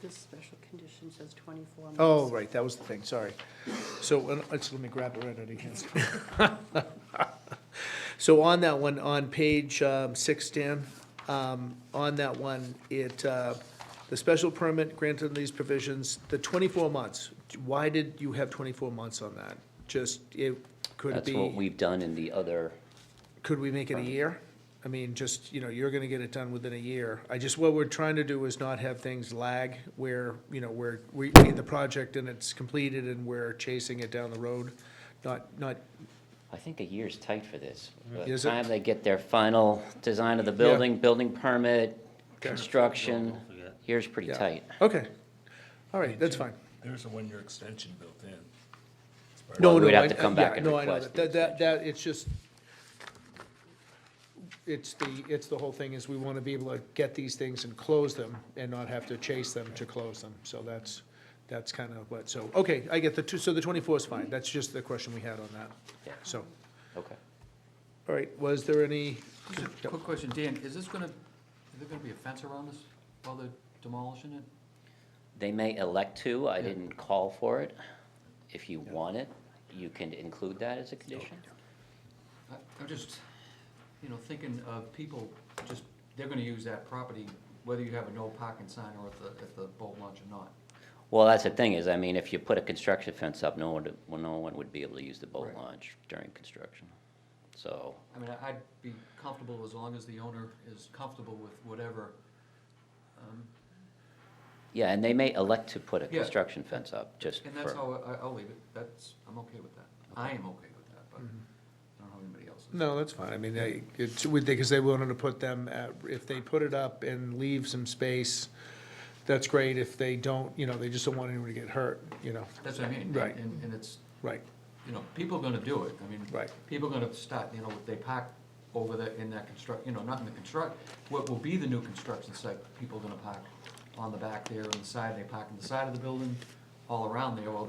F: This special condition says 24 months.
C: Oh, right, that was the thing, sorry. So, let me grab it right out of here. So on that one, on page 6, Dan, on that one, the special permit granted these provisions, the 24 months, why did you have 24 months on that? Just, could it
J: That's what
C: be,
J: we've done in the other,
C: could we make it a year? I mean, just, you're gonna get it done within a year. what we're trying to do is not have things lag where, where we need the project and it's completed and we're chasing it down the road. Not,
J: I think a year's tight for this. By the
C: Is it?
J: time they get their final design of the building, building permit, construction,
A: Don't forget.
J: year's pretty
C: Yeah.
J: tight.
C: okay, all right, that's fine.
I: There's a 1-year extension built in. It's part of-
C: No,
J: Well,
C: no,
J: we'd have
C: I-
J: to come
C: yeah,
J: back and
C: no, I know
J: request
C: that.
J: the
C: That, it's just, it's the whole thing is we want to be able to get these things and close them and not have to chase them to close them. So that's kind of what, so, okay, I get the 24 is fine. That's just the question we had on that.
J: Yeah.
C: So,
J: Okay.
C: All right, was there any,
H: Just a quick question, Dan, is there gonna be a fence around this while they're demolishing it?
J: They may elect to, I didn't call for it. If you want it, you can include that as a condition.
H: I'm just, thinking of people, they're gonna use that property, whether you have a no parking sign or at the boat launch or not.
J: Well, that's the thing is, I mean, if you put a construction fence up, no one would be able to use the boat
H: Right.
J: launch during construction. So,
H: I mean, I'd be comfortable as long as the owner is comfortable with whatever.
J: yeah, and they may elect to put a
H: Yeah.
J: construction fence up, just
H: And that's
J: for,
H: how I'll leave it. I'm okay with that. I am okay with that, but I don't know how anybody else is.
C: no, that's fine. I mean, because they wanted to put them at, if they put it up and leave some space, that's great. If they don't, they just don't want anyone to get hurt,
H: That's what I mean.
C: Right.
H: And it's,
C: right,
H: people are gonna do it. I mean,
C: Right.
H: people are gonna start, they park over there in that not in the what will be the new construction site, people are gonna park on the back there, on the side, they park on the side of the building, all around there, while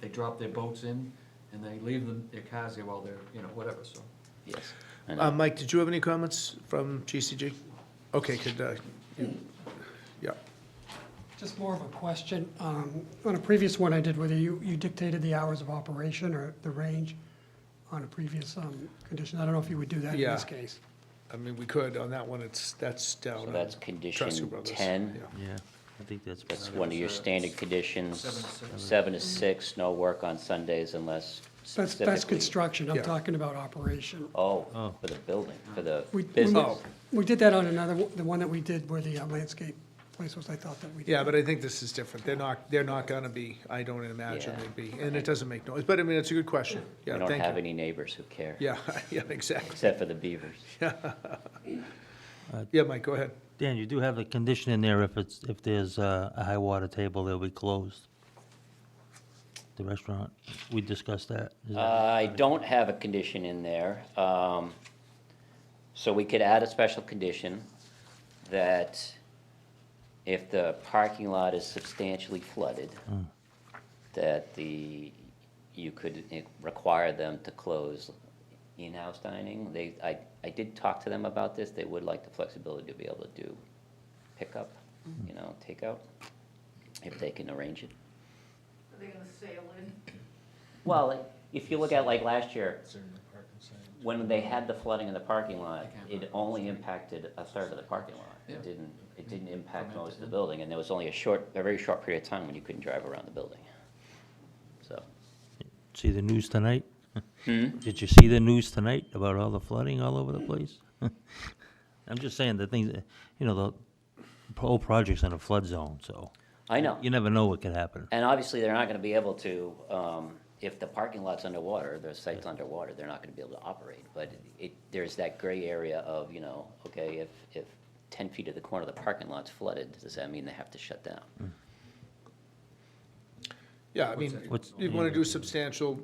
H: they drop their boats in, and they leave their cars there while they're, whatever, so.
J: yes. I know.
C: Mike, did you have any comments from GCG? Okay, yeah,
K: Just more of a question. On a previous one I did with you, you dictated the hours of operation or the range on a previous condition. I don't know if you would do that in
C: Yeah.
K: this case.
C: I mean, we could, on that one, that's down.
J: So that's
C: on
J: condition
C: Tresco Brothers.
J: 10.
C: Yeah.
A: Yeah, I think that's.
J: That's one of your standard conditions.
H: 7 to 6.
J: 7 to 6, no work on Sundays unless
K: That's
J: specifically.
K: construction. I'm
C: Yeah.
K: talking about operation.
J: Oh, for the building, for the
K: We-
J: business.
K: We did that on the one that we did where the landscape place was, I thought that we did.
C: Yeah, but I think this is different. They're not gonna be, I don't imagine
J: Yeah.
C: they'd be, and it doesn't make noise. But I mean, it's a good question.
J: We
C: Yeah,
J: don't
C: thank
J: have
C: you.
J: any neighbors who care,
C: Yeah, yeah, exactly.
J: except for the beavers.
C: Yeah, Mike, go ahead.
A: Dan, you do have a condition in there if there's a high water table, they'll be closed. The restaurant, we discussed that. Is that-
J: I don't have a condition in there. So we could add a special condition that if the parking lot is substantially flooded, that you could require them to close in-house dining. I did talk to them about this. They would like the flexibility to be able to do pickup, takeout, if they can arrange it.
E: Are they gonna sail in?
J: Well, if you look at like last year, when they had the flooding in the parking lot, it only impacted a third of the parking lot. It
H: Yeah.
J: didn't impact most of the building, and there was only a very short period of time when you couldn't drive around the building. So,
A: See the news tonight?
J: Hmm?
A: Did you see the news tonight about all the flooding all over the place? I'm just saying the things, the whole project's in a flood zone, so.
J: I know.
A: You never know what could happen.
J: And obviously, they're not gonna be able to, if the parking lot's underwater, the site's underwater, they're not gonna be able to operate. But there's that gray area of, okay, if 10 feet of the corner of the parking lot's flooded, does that mean they have to shut down?
C: Yeah, I mean,
A: What's-
C: you wanna do substantial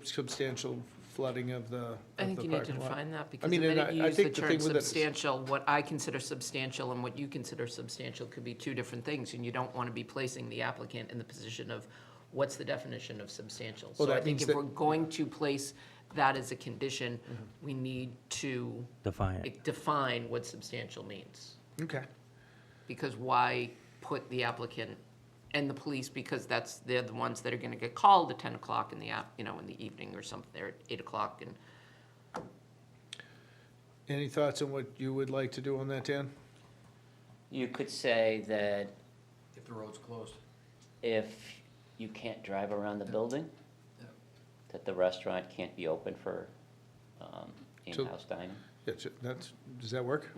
C: flooding of the
B: I think you need to
C: parking lot.
B: define that, because the
C: mean, and
B: minute you
C: I
B: use the
C: think the
B: term
C: thing with it is-
B: substantial, what I consider substantial and what you consider substantial could be two different things, and you don't want to be placing the applicant in the position of, what's the definition of substantial?
C: Well,
B: So I
C: that
B: think
C: means
B: if
C: that-
B: we're going to place that as a condition, we need to
A: Define it.
B: define what substantial means.
C: Okay,
B: Because why put the applicant and the police, because they're the ones that are gonna get called at 10 o'clock in the in the evening or something, they're at 8 o'clock, and
C: any thoughts on what you would like to do on that, Dan?
J: You could say that
H: If the road's closed.
J: if you can't drive around the building,
H: Yeah.
J: that the restaurant can't be open for in-house dining,
C: Yeah, does that work?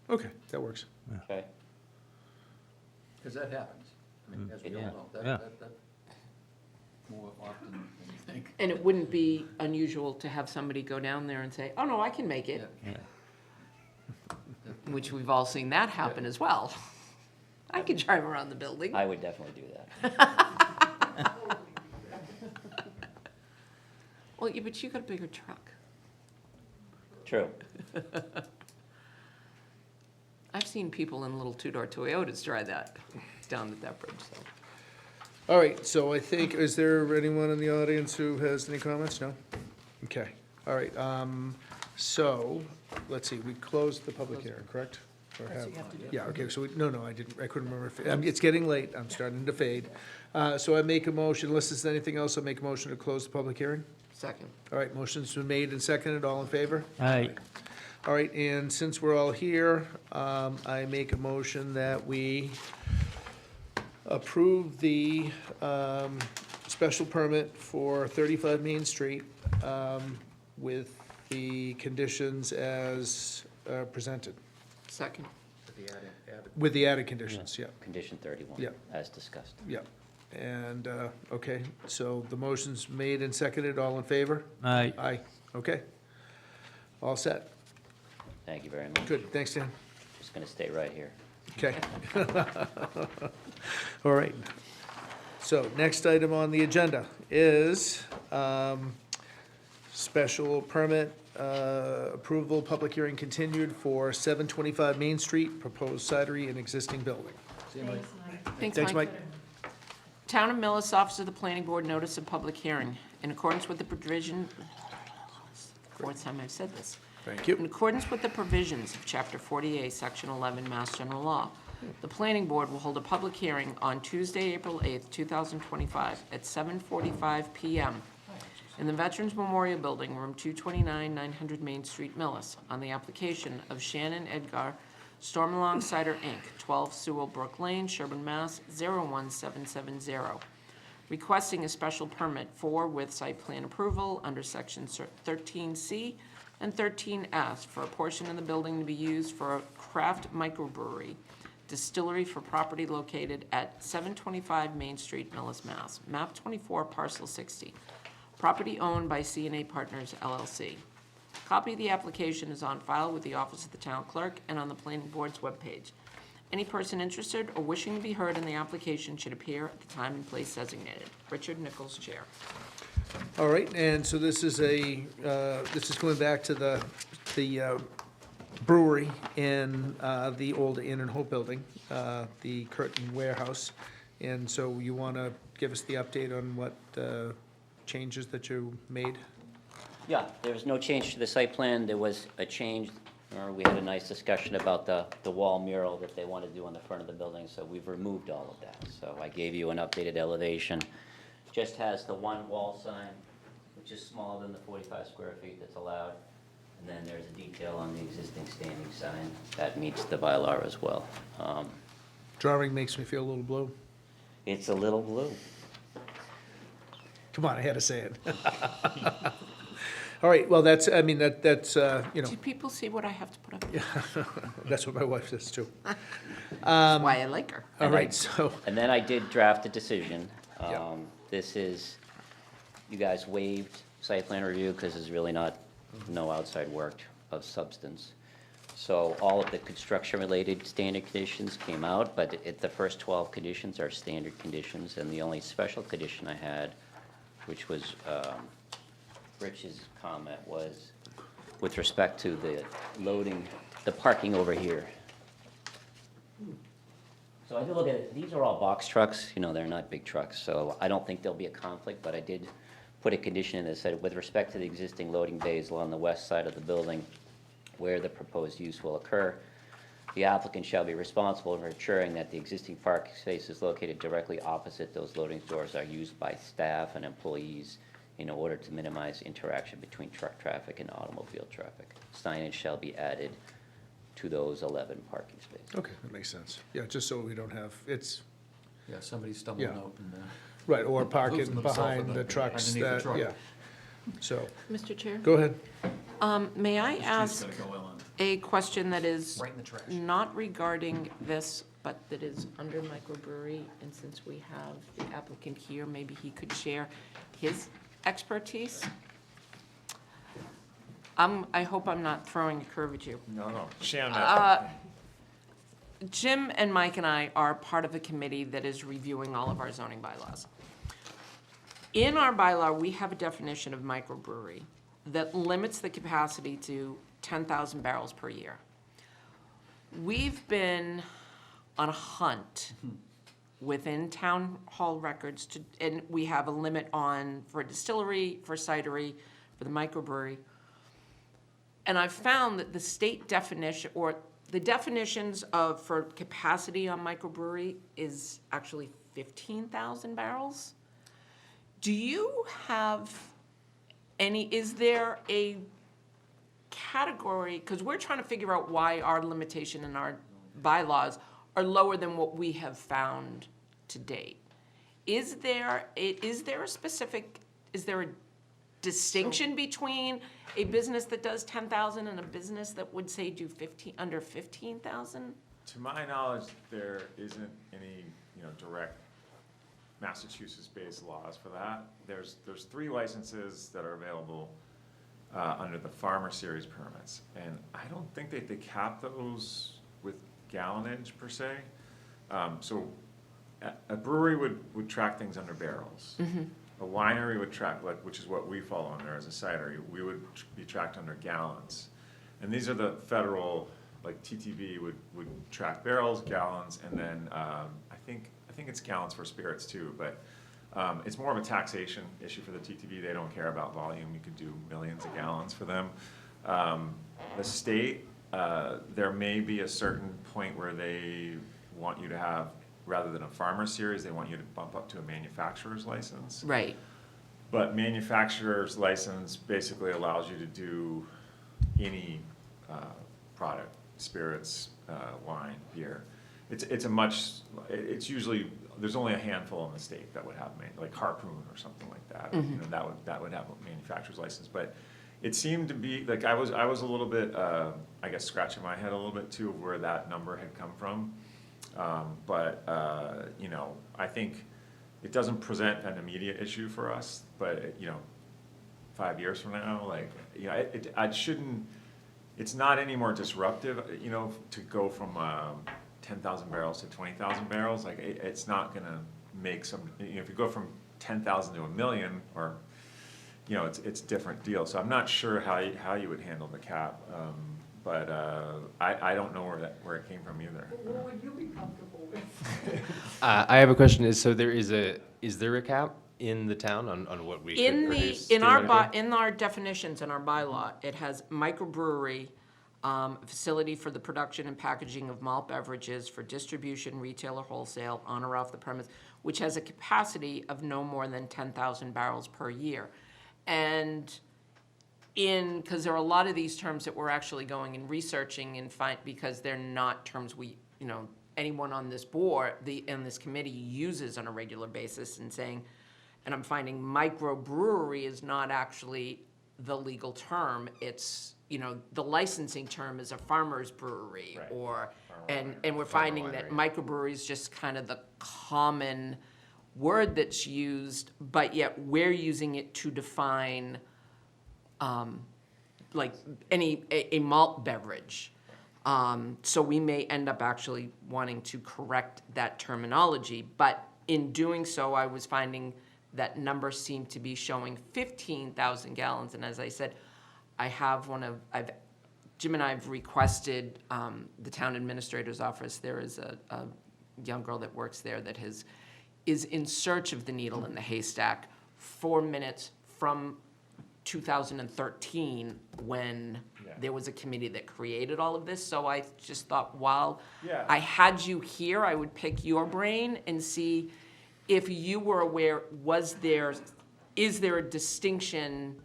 C: Okay, that works.
J: okay?
H: Because that happens. I mean, as we all
J: Yeah.
H: know,
A: Yeah.
H: that more often than you think.
B: And it wouldn't be unusual to have somebody go down there and say, oh, no, I can make it,
A: Yeah.
B: which we've all seen that happen as well. I can drive around the building.
J: I would definitely do that.
B: Well, yeah, but you got a bigger truck.
J: True.
B: I've seen people in little two-door Toyotas drive that down at that bridge, so.
C: All right, so I think, is there anyone in the audience who has any comments? No? Okay. All right, so, let's see, we closed the public hearing, correct? Or
B: That's what you have to do.
C: Yeah, okay, so, I couldn't remember, it's getting late, I'm starting to fade. So I make a motion, unless there's anything else, I'll make a motion to close the public hearing.
B: Second.
C: All right, motion's been made and seconded, all in favor?
A: Aye.
C: All right, and since we're all here, I make a motion that we approve the special permit for 35 Main Street with the conditions as presented,
B: Second.
C: with the added conditions, yeah,
J: Condition 31.
C: Yeah.
J: As discussed.
C: yeah. And, okay, so the motion's made and seconded, all in favor?
A: Aye.
C: Aye, okay. All set,
J: Thank you very much.
C: good, thanks, Dan.
J: Just going to stay right here.
C: Okay. All right. So next item on the agenda is special permit approval, public hearing continued for 725 Main Street, proposed cidery and existing building. Thanks, Mike.
B: Town of Millis, Office of the Planning Board, notice of public hearing. In accordance with the provision, fourth time I've said this.
C: Thank
B: In
C: you.
B: accordance with the provisions of Chapter 48, Section 11, Mass General Law, the Planning Board will hold a public hearing on Tuesday, April 8th, 2025, at 7:45 PM in the Veterans Memorial Building, Room 229, 900 Main Street, Millis, on the application of Shannon Edgar, Stormalong Cider, Inc., 12 Sewell Brook Lane, Sherburne, Mass. 01770, requesting a special permit for with site plan approval under Section 13C and 13S for a portion of the building to be used for a craft microbrewery distillery for property located at 725 Main Street, Millis, Mass. Map 24, parcel 60. Property owned by C&A Partners LLC. Copy of the application is on file with the Office of the Town Clerk and on the Planning Board's webpage. Any person interested or wishing to be heard in the application should appear at the time and place designated. Richard Nichols, Chair.
C: All right, and so this is this is going back to the brewery in the old Inn and Hope building, the Curtin Warehouse. And so you want to give us the update on what changes that you made?
J: Yeah, there was no change to the site plan. There was a change, we had a nice discussion about the wall mural that they want to do on the front of the building, so we've removed all of that. So I gave you an updated elevation. Just has the one wall sign, which is smaller than the 45 square feet that's allowed. And then there's a detail on the existing standing sign that meets the bylaw as well.
C: Drawing makes me feel a little blue.
J: It's a little blue.
C: Come on, I had to say it. All right, well, that's, I mean, that's, you know,
B: Do people see what I have to put up?
C: that's what my wife says too.
B: That's why I like her.
C: All right, so,
J: And then I did draft a decision.
C: Yeah.
J: This is, you guys waived site plan review because there's really no outside work of substance. So all of the construction-related standard conditions came out, but the first 12 conditions are standard conditions, and the only special condition I had, which was Rich's comment, was with respect to the loading, the parking over here. So I did look at it, these are all box trucks, they're not big trucks, so I don't think there'll be a conflict, but I did put a condition in that said, with respect to the existing loading bays along the west side of the building where the proposed use will occur, the applicant shall be responsible for ensuring that the existing parking spaces located directly opposite those loading doors are used by staff and employees in order to minimize interaction between truck traffic and automobile traffic. Signage shall be added to those 11 parking spaces.
C: okay, that makes sense. Yeah, just so we don't have, it's,
H: Yeah, somebody stumbling
C: Yeah.
H: out and,
C: right, or parking
H: Losing themselves in
C: behind the trucks
H: underneath the
C: that,
H: truck.
C: yeah. So,
B: Mr. Chair?
C: go ahead.
B: May I ask a question that is
H: Right in the trash.
B: not regarding this, but that is under microbrewery? And since we have the applicant here, maybe he could share his expertise? I hope I'm not throwing a curve at you.
I: No, Shannon.
B: Jim and Mike and I are part of a committee that is reviewing all of our zoning bylaws. In our bylaw, we have a definition of microbrewery that limits the capacity to 10,000 barrels per year. We've been on a hunt within town hall records and we have a limit for distillery, for cidery, for the microbrewery. And I've found that the state definition, or the definitions of, for capacity on microbrewery is actually 15,000 barrels. Do you have is there a category, because we're trying to figure out why our limitation and our bylaws are lower than what we have found to date. Is there a distinction between a business that does 10,000 and a business that would say do under 15,000?
L: To my knowledge, there isn't any, direct Massachusetts-based laws for that. There's 3 licenses that are available under the Farmer Series permits, and I don't think they cap those with gallonage per se. So a brewery would track things under barrels. A winery would track, which is what we fall under as a cider, we would be tracked under gallons. And these are the federal, like TTV would track barrels, gallons, and then I think it's gallons for spirits too, but it's more of a taxation issue for the TTV. They don't care about volume. You could do millions of gallons for them. The state, there may be a certain point where they want you to have, rather than a farmer series, they want you to bump up to a manufacturer's license.
B: Right.
L: But manufacturer's license basically allows you to do any product, spirits, wine, beer. It's usually, there's only a handful in the state that would have, like Harpoon or something like that. That would have a manufacturer's license. But it seemed to be, like, I was a little bit, I guess, scratching my head a little bit too of where that number had come from. I think it doesn't present an immediate issue for us, but, 5 years from now, it's not any more disruptive, to go from 10,000 barrels to 20,000 barrels. Like, it's not gonna make if you go from 10,000 to 1 million, or, it's a different deal. So I'm not sure how you would handle the cap. But I don't know where it came from either.
E: What would you be comfortable with?
M: I have a question. Is there a cap in the town on what we could produce?
B: In
M: theoretically?
B: our definitions, in our bylaw, it has microbrewery, facility for the production and packaging of malt beverages for distribution, retail or wholesale, on or off the premise, which has a capacity of no more than 10,000 barrels per year. And because there are a lot of these terms that we're actually going and researching and because they're not terms anyone on this board, in this committee uses on a regular basis, and saying, and I'm finding microbrewery is not actually the legal term. It's, the licensing term is a farmer's brewery,
L: Right.
B: and we're finding that microbrewery is just kind of the common word that's used, but yet we're using it to define like a malt beverage. So we may end up actually wanting to correct that terminology, but in doing so, I was finding that numbers seem to be showing 15,000 gallons, and as I said, Jim and I have requested the town administrator's office. There is a young girl that works there that is in search of the needle in the haystack 4 minutes from 2013, when there was a committee that created all of this. So I just thought, while I had you here, I would pick your brain and see if you were aware, is there a distinction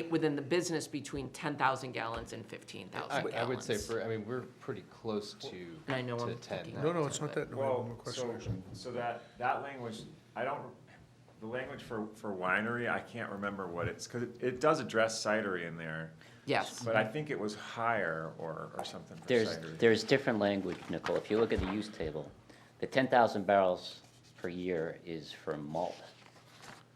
B: within the business between 10,000 gallons and 15,000 gallons?
M: I would say we're pretty close to
B: And I know I'm
M: 10.
B: picking
C: No, it's not that, no,
L: Well,
C: more question.
L: so that language, the language for winery, I can't remember what because it does address cidery in there.
B: Yes.
L: But I think it was higher or something for cidery.
J: There's different language, Nicole. If you look at the use table, the 10,000 barrels per year is for malt,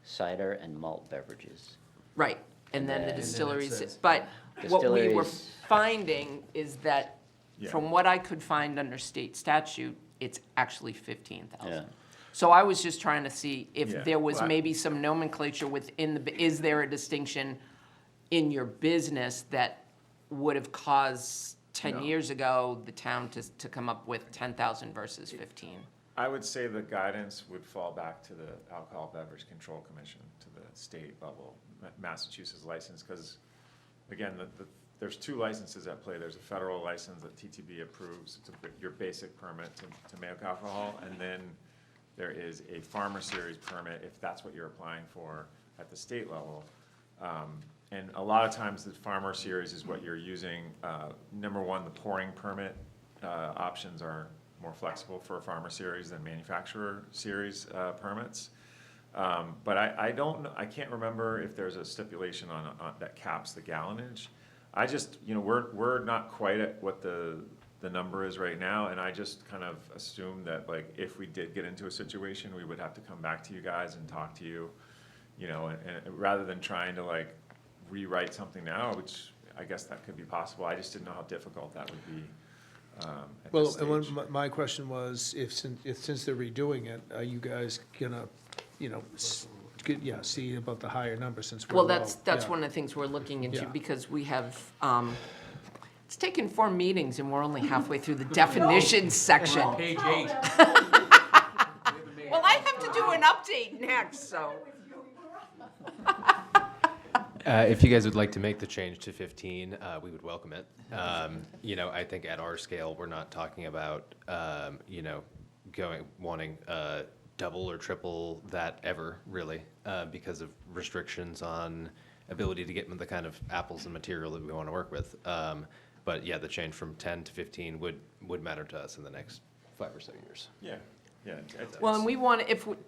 J: cider and malt beverages.
B: Right, and then the
J: And then it
B: distilleries,
H: says-
B: but what we were
J: Distilleries-
B: finding is that,
L: Yeah.
B: from what I could find under state statute, it's actually 15,000.
J: Yeah.
B: So I was just trying to see if
L: Yeah.
B: there was
L: Well,
B: maybe some nomenclature is there a distinction in your business that would have caused 10
L: No.
B: years ago the town to come up with 10,000 versus 15?
L: I would say the guidance would fall back to the Alcohol Beverage Control Commission, to the state level, Massachusetts license, because, again, there's two licenses at play. There's a federal license that TTB approves, it's your basic permit to make alcohol, and then there is a farmer series permit, if that's what you're applying for at the state level. And a lot of times the farmer series is what you're using. Number one, the pouring permit options are more flexible for a farmer series than manufacturer series permits. But I don't know, I can't remember if there's a stipulation on that caps the gallonage. I just, we're not quite at what the number is right now, and I just kind of assume that, like, if we did get into a situation, we would have to come back to you guys and talk to you, and rather than trying to, like, rewrite something now, which I guess that could be possible. I just didn't know how difficult that would be at
C: Well,
L: this
C: and
L: stage.
C: my question was, since they're redoing it, are you guys gonna, see about the higher number since we're
B: Well,
C: low?
B: that's
C: Yeah.
B: one of the things we're looking into,
C: Yeah.
B: because we have, it's taken 4 meetings, and we're only halfway through the definitions section.
H: Page 8.
B: Well, I have to do an update next, so.
M: If you guys would like to make the change to 15, we would welcome it. I think at our scale, we're not talking about, wanting double or triple that ever, really, because of restrictions on ability to get the kind of apples and material that we want to work with. But yeah, the change from 10 to 15 would matter to us in the next 5 or so years.
L: Yeah.
B: Well, and we want,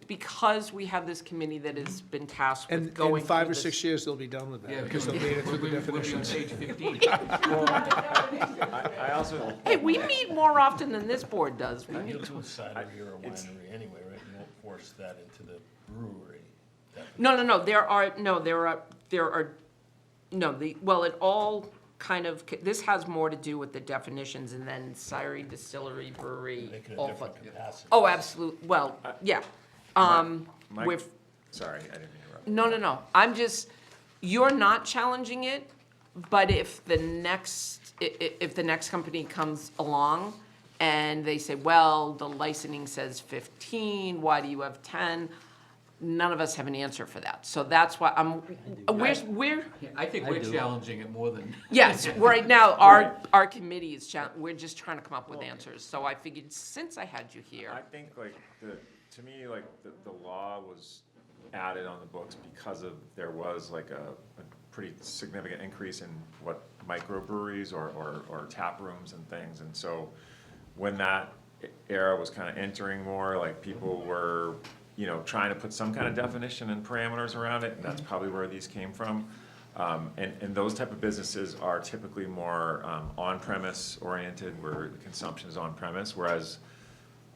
B: because we have this committee that has been tasked
C: And
B: with going
C: in 5
B: through
C: or
B: this-
C: 6 years, they'll be done with
H: Yeah,
C: that, because they'll made it through the definitions.
H: We'll be on page 15.
L: I also,
B: Hey, we meet more often than this board does. We
I: You'll
B: meet.
I: do a cider or a winery anyway, right? You won't force that into the brewery.
B: No, it all kind of, this has more to do with the definitions, and then Syrie Distillery Brewery.
I: Make it a
B: all
I: different
B: fun-
I: capacity.
B: Oh, absolutely, well, yeah.
L: Mike,
B: With,
L: sorry, I didn't interrupt.
B: no, I'm just, you're not challenging it, but if the next company comes along and they say, well, the licensing says 15, why do you have 10? None of us have an answer for that, so that's why we're,
H: I think we're challenging it more than.
B: yes, right now, our committee is, we're just trying to come up with answers, so I figured, since I had you here.
L: I think to me, the law was added on the books because there was like a pretty significant increase in what microbreweries or tap rooms and things. And so when that era was kind of entering more, like people were, trying to put some kind of definition and parameters around it, and that's probably where these came from. And those type of businesses are typically more on-premise oriented, where the consumption is on-premise, whereas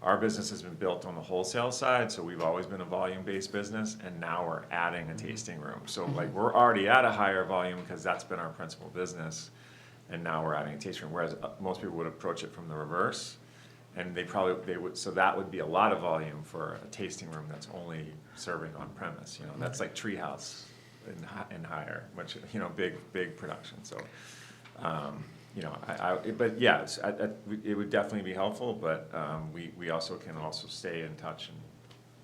L: our business has been built on the wholesale side, so we've always been a volume-based business, and now we're adding a tasting room. So like, we're already at a higher volume because that's been our principal business, and now we're adding a tasting room, whereas most people would approach it from the reverse. And they would, so that would be a lot of for a tasting room that's only serving on premise, that's like Treehouse and higher, which, big production, so. But yes, it would definitely be helpful, but we also can stay in touch and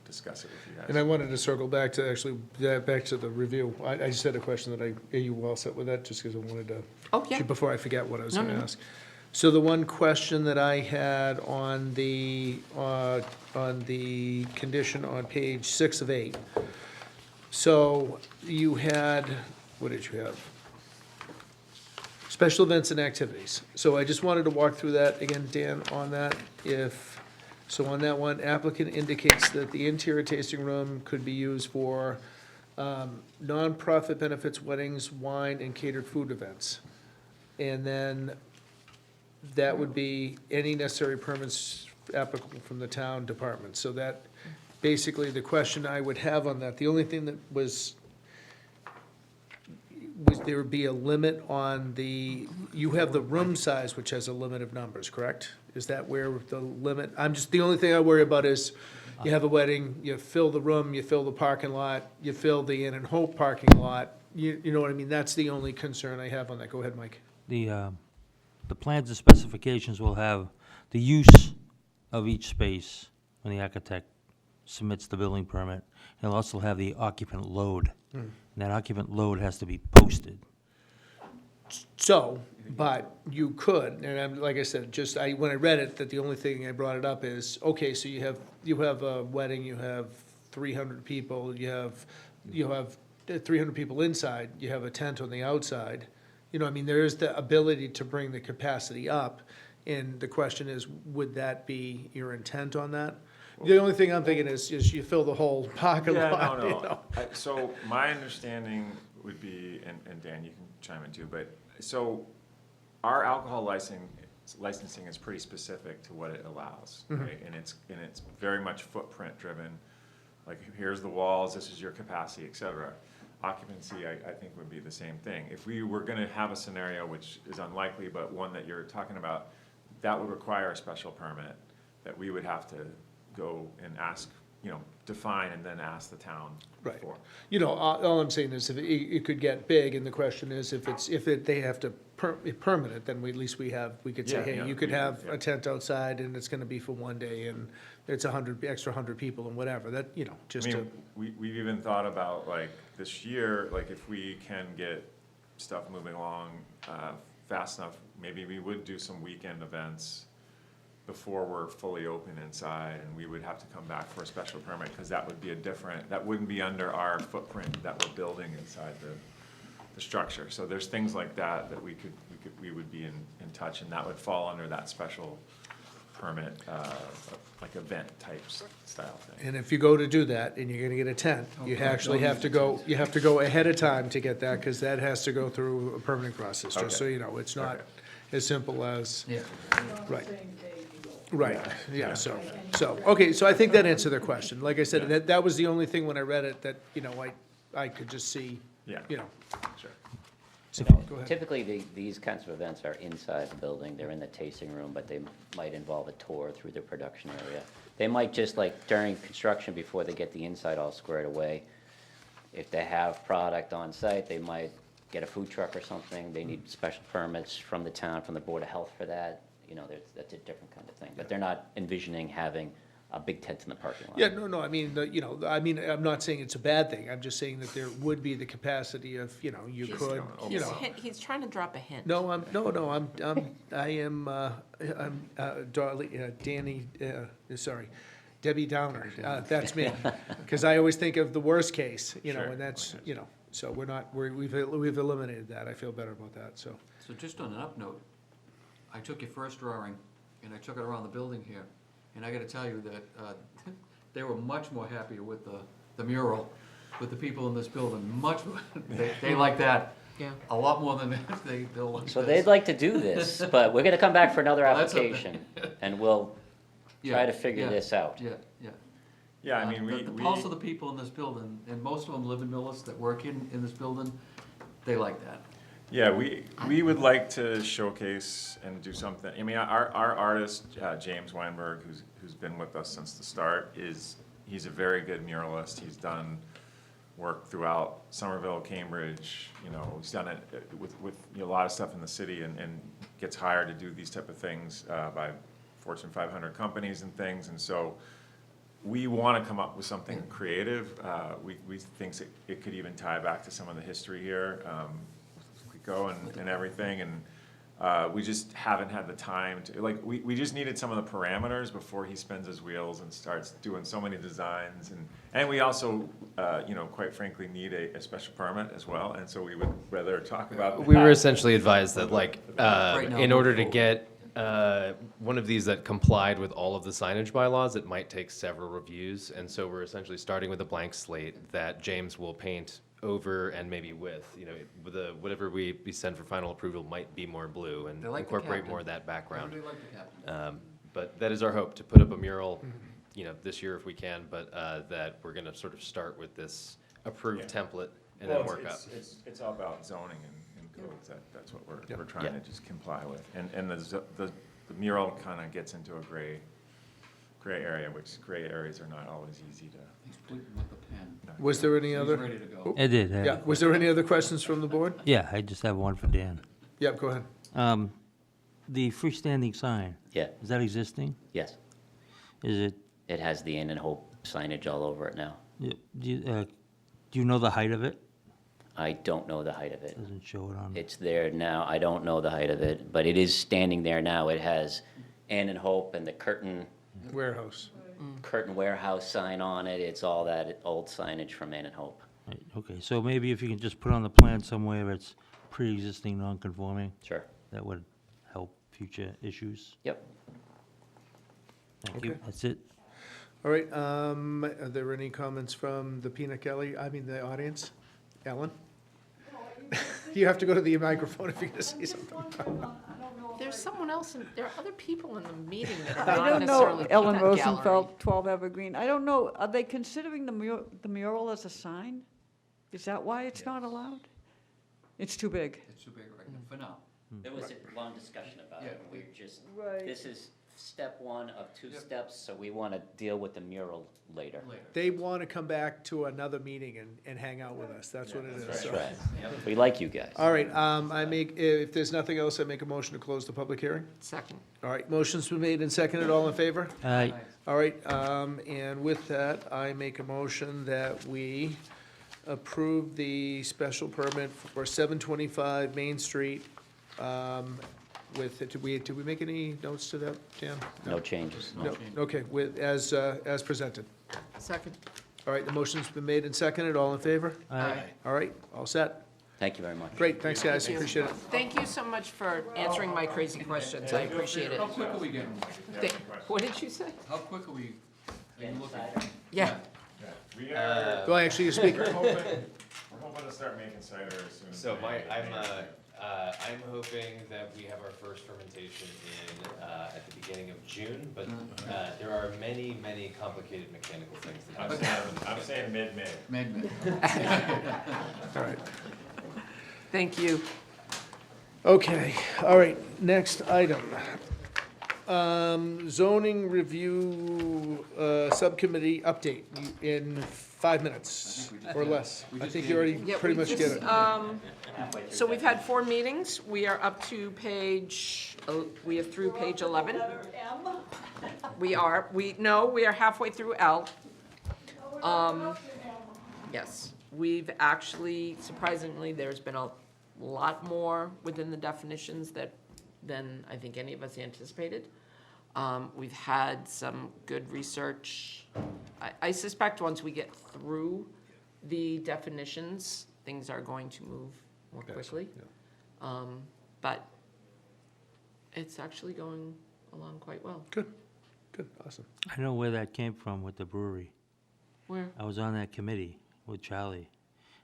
L: discuss it with you guys.
C: And I wanted to circle back to the review. I just had a question that are you all set with that, just because I wanted to.
B: Oh, yeah.
C: Before I forget what I was
B: No,
C: gonna
B: no, no.
C: ask. So the one question that I had on the condition on page 6 of 8. So you had, what did you have? Special events and activities. So I just wanted to walk through that again, Dan, on that. So on that one, applicant indicates that the interior tasting room could be used for nonprofit benefits, weddings, wine, and catered food events. And then that would be any necessary permits applicable from the town department. So that, basically, the question I would have on that, the only thing that was there would be a limit on you have the room size, which has a limit of numbers, correct? Is that where the limit, the only thing I worry about is, you have a wedding, you fill the room, you fill the parking lot, you fill the Inn and Hope parking lot, you know what I mean? That's the only concern I have on that. Go ahead, Mike.
A: The plans and specifications will have the use of each space when the architect submits the building permit. He'll also have the occupant load. And that occupant load has to be posted.
C: So, but you could, and I'm, like I said, just, when I read it, that the only thing I brought it up is, okay, so you have a wedding, you have 300 people, you have 300 people inside, you have a tent on the outside. You know, I mean, there is the ability to bring the capacity up, and the question is, would that be your intent on that? The only thing I'm thinking is you fill the whole parking
L: Yeah,
C: lot,
L: no,
C: you
L: no.
C: know?
L: So my understanding would be, and Dan, you can chime in too, but, so our alcohol licensing is pretty specific to what it allows, right? And it's very much footprint driven, like, here's the walls, this is your capacity, et cetera. Occupancy, I think would be the same thing. If we were gonna have a scenario, which is unlikely, but one that you're talking about, that would require a special permit that we would have to go and ask, define and then ask the town
C: Right.
L: for.
C: You know, all I'm saying is if it could get big, and the question is if they have to permit it, then at least we could say,
L: Yeah,
C: hey,
L: yeah,
C: you could have
L: yeah.
C: a tent outside and it's gonna be for one day and it's 100 people and whatever, that,
L: I
C: just to,
L: mean, we've even thought about, like, this year, like, if we can get stuff moving along fast enough, maybe we would do some weekend events before we're fully open inside, and we would have to come back for a special permit, because that would be that wouldn't be under our footprint that we're building inside the structure. So there's things like that we would be in touch, and that would fall under that special permit, like event type style thing.
C: and if you go to do that and you're gonna get a tent, you actually have to go ahead of time to get that, cause that has to go through a permitting process, just so
L: Okay.
C: you know, it's not
L: Okay.
C: as simple as,
H: Yeah.
C: right. Right, yeah, so, okay, so I think that answered their question. Like I said, that was the only thing when I read it that, I could just see,
L: Yeah. Sure.
C: So, go ahead.
J: Typically, these kinds of events are inside the building, they're in the tasting room, but they might involve a tour through the production area. They might just, like, during construction, before they get the inside all squared away, if they have product on site, they might get a food truck or something, they need special permits from the town, from the Board of Health for that, that's a different kind of thing. But they're not envisioning having a big tent in the parking lot.
C: Yeah, no, I mean, I'm not saying it's a bad thing. I'm just saying that there would be the capacity of, you could,
B: He's trying to drop a hint.
C: No, I am, Danny, sorry, Debbie Downer, that's me. Because I always think of the worst case,
L: Sure.
C: and that's, so we've eliminated that. I feel better about that, so.
H: So just on an up note, I took your first drawing and I took it around the building here, and I gotta tell you that, they were much more happier with the mural, with the people in this building, much more, they like that
B: Yeah.
H: a lot more than they'll like this.
J: So they'd like to do this, but we're gonna come back for another
H: Well, that's a-
J: application, and we'll try
H: Yeah,
J: to figure
H: yeah,
J: this out.
H: Yeah, yeah.
L: Yeah, I mean,
H: The pulse of the people in this building, and most of them live in Millis that work in this building, they like that.
L: Yeah, we would like to showcase and do something. I mean, our artist, James Weinberg, who's been with us since the start, he's a very good muralist. He's done work throughout Somerville, Cambridge, he's done it with a lot of stuff in the city, and gets hired to do these type of things by Fortune 500 companies and things, and so we want to come up with something creative. We think it could even tie back to some of the history here, and everything, and we just haven't had the time to, we just needed some of the parameters before he spins his wheels and starts doing so many designs, and we also, quite frankly, need a special permit as well, and so we would rather talk about
M: We were
L: that.
M: essentially advised that,
H: Right now,
M: in order to
H: move
M: get one of these that complied with all of the signage bylaws, it might take several reviews. And so we're essentially starting with a blank slate that James will paint over and maybe with, whatever we send for final approval might be more blue and
H: They like the
M: incorporate
H: captain.
M: more of that background.
H: Everybody like the captain.
M: But that is our hope, to put up a mural, this year if we can, but that we're gonna sort of start with this approved
L: Yeah.
M: template and
L: Well,
M: then work up.
L: It's all about zoning and codes, that's what we're trying
J: Yeah.
L: to just comply with. And the mural kind of gets into a gray area, which gray areas are not always easy to.
H: He's bleeding with the pen.
C: Was there any
H: He's
C: other?
H: ready to go.
A: I did.
C: Yeah, was there any other questions from the board?
A: Yeah, I just have one for Dan.
C: Yep, go ahead.
A: The freestanding sign,
J: Yeah,
A: is that existing?
J: yes.
A: Is it,
J: It has the Inn and Hope signage all over it now.
A: do you know the height of it?
J: I don't know the height of it.
A: Doesn't show it on.
J: It's there now, I don't know the height of it, but it is standing there now. It has Ann and Hope and the curtain
C: Warehouse.
J: warehouse sign on it. It's all that old signage from Ann and Hope.
A: Right, okay, so maybe if you can just put on the plan somewhere it's pre-existing non-conforming,
J: Sure.
A: that would help future issues.
J: Yep.
A: Thank you,
C: Okay.
A: that's it.
C: All right, are there any comments from the peanut gallery, the audience? Ellen? You have to go to the microphone if you're gonna say something.
B: There's someone else, there are other people in the meeting that are
E: I
B: not
E: don't know,
B: necessarily
E: Ellen
B: peanut gallery.
E: Rosenfeld, 12 Evergreen. I don't know, are they considering the mural as a sign? Is that why it's not allowed? It's too big.
H: It's too big right now, for now.
J: There was a long discussion about it.
H: Yeah.
J: We're just,
E: Right.
J: this is step one of two
H: Yep.
J: steps, so we want to deal with the mural later.
H: Later.
C: They want to come back to another meeting and hang out with us, that's what it is.
J: That's
C: so.
J: right. We like you guys.
C: All right, if there's nothing else, I make a motion to close the public hearing.
B: Second.
C: All right, motion's been made and seconded, all in favor?
A: Aye.
C: All right, and with that, I make a motion that we approve the special permit for 725 Main Street, did we make any notes to that, Jan?
J: No changes.
C: No, okay, as presented.
B: Second.
C: All right, the motion's been made and seconded, all in favor?
A: Aye.
C: All right, all set?
J: Thank you very much.
C: Great, thanks, guys, appreciate it.
B: Thank you so much for answering my crazy questions. I appreciate it.
H: How quick are we getting?
B: What did you say?
H: How quick are we looking?
B: Yeah.
L: We are,
C: Go ahead, actually, you speak.
L: we're hoping to start making cider as soon as.
M: So
L: May.
M: I'm hoping that we have our first fermentation at the beginning of June, but there are many, many complicated mechanical things that
L: I'm saying mid-May.
H: Mid-May.
C: All right.
B: Thank you.
C: Okay, all right, next item. Zoning review, subcommittee update in 5 minutes or less. I think you already
B: Yeah,
C: pretty
B: we
C: much
B: just,
C: get it.
B: So we've had 4 meetings. We are up to we are through page 11. We are halfway through L. Yes, we've actually, surprisingly, there's been a lot more within the definitions than I think any of us anticipated. We've had some good research. I suspect once we get through the definitions, things are going to move more quickly. But it's actually going along quite well.
C: Good, awesome.
A: I know where that came from with the brewery.
B: Where?
A: I was on that committee with Charlie.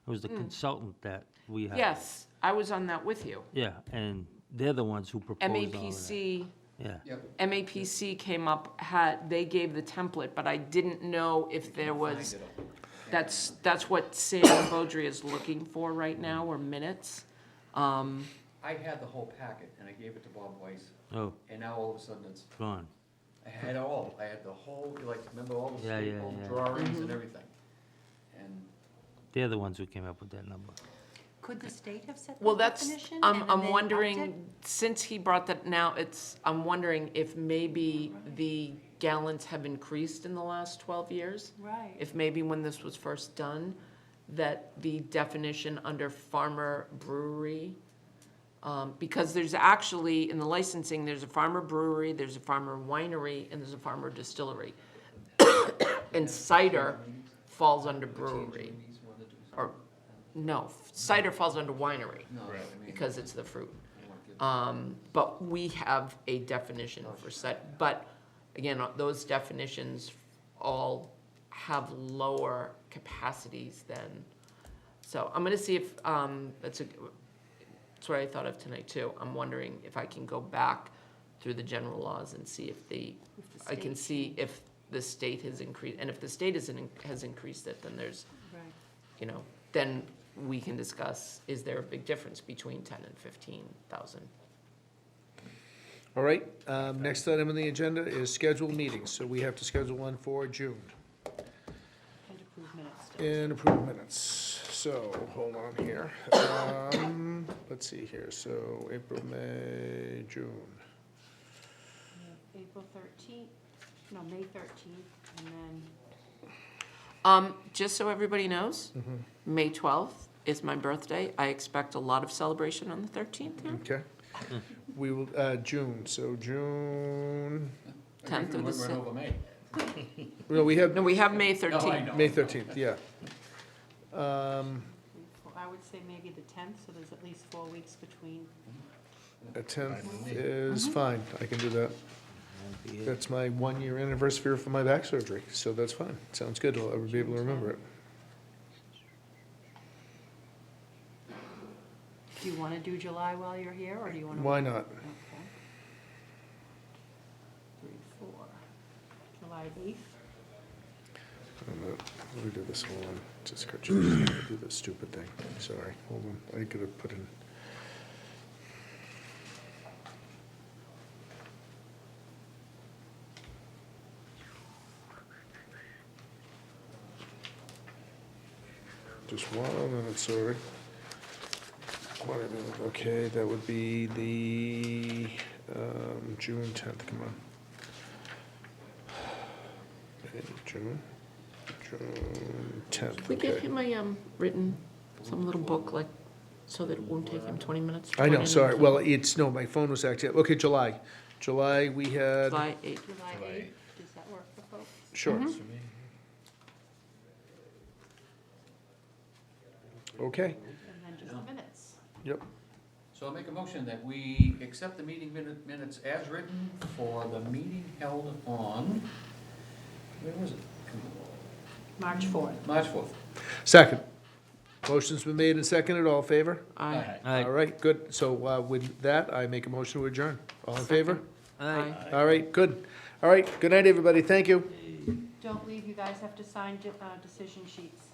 A: It was the consultant that we had.
B: Yes, I was on that with you.
A: Yeah, and they're the ones who proposed all of that.
B: MAPC,
A: Yeah,
B: MAPC came up, they gave the template, but I didn't know if there was, that's what Sam Beaudry is looking for right now, or minutes.
H: I had the whole packet, and I gave it to Bob Weiss,
A: oh,
H: and now all of a sudden it's,
A: gone.
H: I had the whole, remember all the
A: Yeah, yeah,
H: staple
A: yeah.
H: drawings and everything? And
A: They're the ones who came up with that number.
F: Could the state have set
B: Well,
F: the
B: that's,
F: definition?
B: I'm
F: and then they upped
B: wondering,
F: it?
B: since he brought that now, I'm wondering if maybe the gallons have increased in the last 12 years.
F: Right.
B: If maybe when this was first done, that the definition under farmer brewery, because there's actually, in the licensing, there's a farmer brewery, there's a farmer winery, and there's a farmer distillery. And cider falls under brewery. Or, no, cider falls under winery, because it's the fruit. But we have a definition for cider, but again, those definitions all have lower capacities than, so I'm gonna see if, that's what I thought of tonight too. I'm wondering if I can go back through the general laws and see if I can see if the state has increased, and if the state has increased it, then there's,
F: Right.
B: then we can discuss, is there a big difference between 10 and 15,000?
C: All right, next item on the agenda is scheduled meetings, so we have to schedule one for June.
F: And approve minutes still.
C: And approve minutes, so, hold on here. Let's see here, so April, May, June.
F: April 13th, no, May 13th, and then,
B: Just so everybody knows, May 12th is my birthday. I expect a lot of celebration on the 13th here.
C: Okay. We will, June, so June,
B: 10th or the
H: We're
B: 6th.
H: over May.
C: no, we have
B: No, we have May
H: No, I
B: 13th.
H: know.
C: May 13th, yeah.
F: I would say maybe the 10th, so there's at least 4 weeks between.
C: The 10th is fine, I can do that. That's my 1-year anniversary for my back surgery, so that's fine. Sounds good, I'll be able to remember it.
F: Do you want to do July while you're here, or do you want to?
C: Why not?
F: Okay. 3, 4, July 8th.
C: Let me do this, hold on, just got you, do this stupid thing, sorry, hold on, I gotta put in. Just 1 minute, sorry. 1 minute, okay, that would be the, June 10th, come on. June 10th,
B: Can we give
C: okay.
B: him a written, some little book, like, so that it won't take him 20 minutes? to
C: I
B: put
C: know,
B: in
C: sorry,
B: anything?
C: well, it's, no, my phone was acting, okay, July. July, we had,
B: July 8th.
F: July 8th, does that work for folks?
C: sure.
B: Mm-hmm.
C: Okay,
F: And then just the minutes.
C: yep,
H: So I'll make a motion that we accept the meeting minutes as written for the meeting held on, when was it?
F: March 4th.
H: March 4th.
C: second. Motion's been made and seconded, all in favor?
B: Aye.
A: Aye.
C: All right, good, so with that, I make a motion to adjourn. All in favor?
B: Aye.
C: All right, good. All right, good night, everybody, thank you.
F: Don't leave, you guys have to sign decision sheets.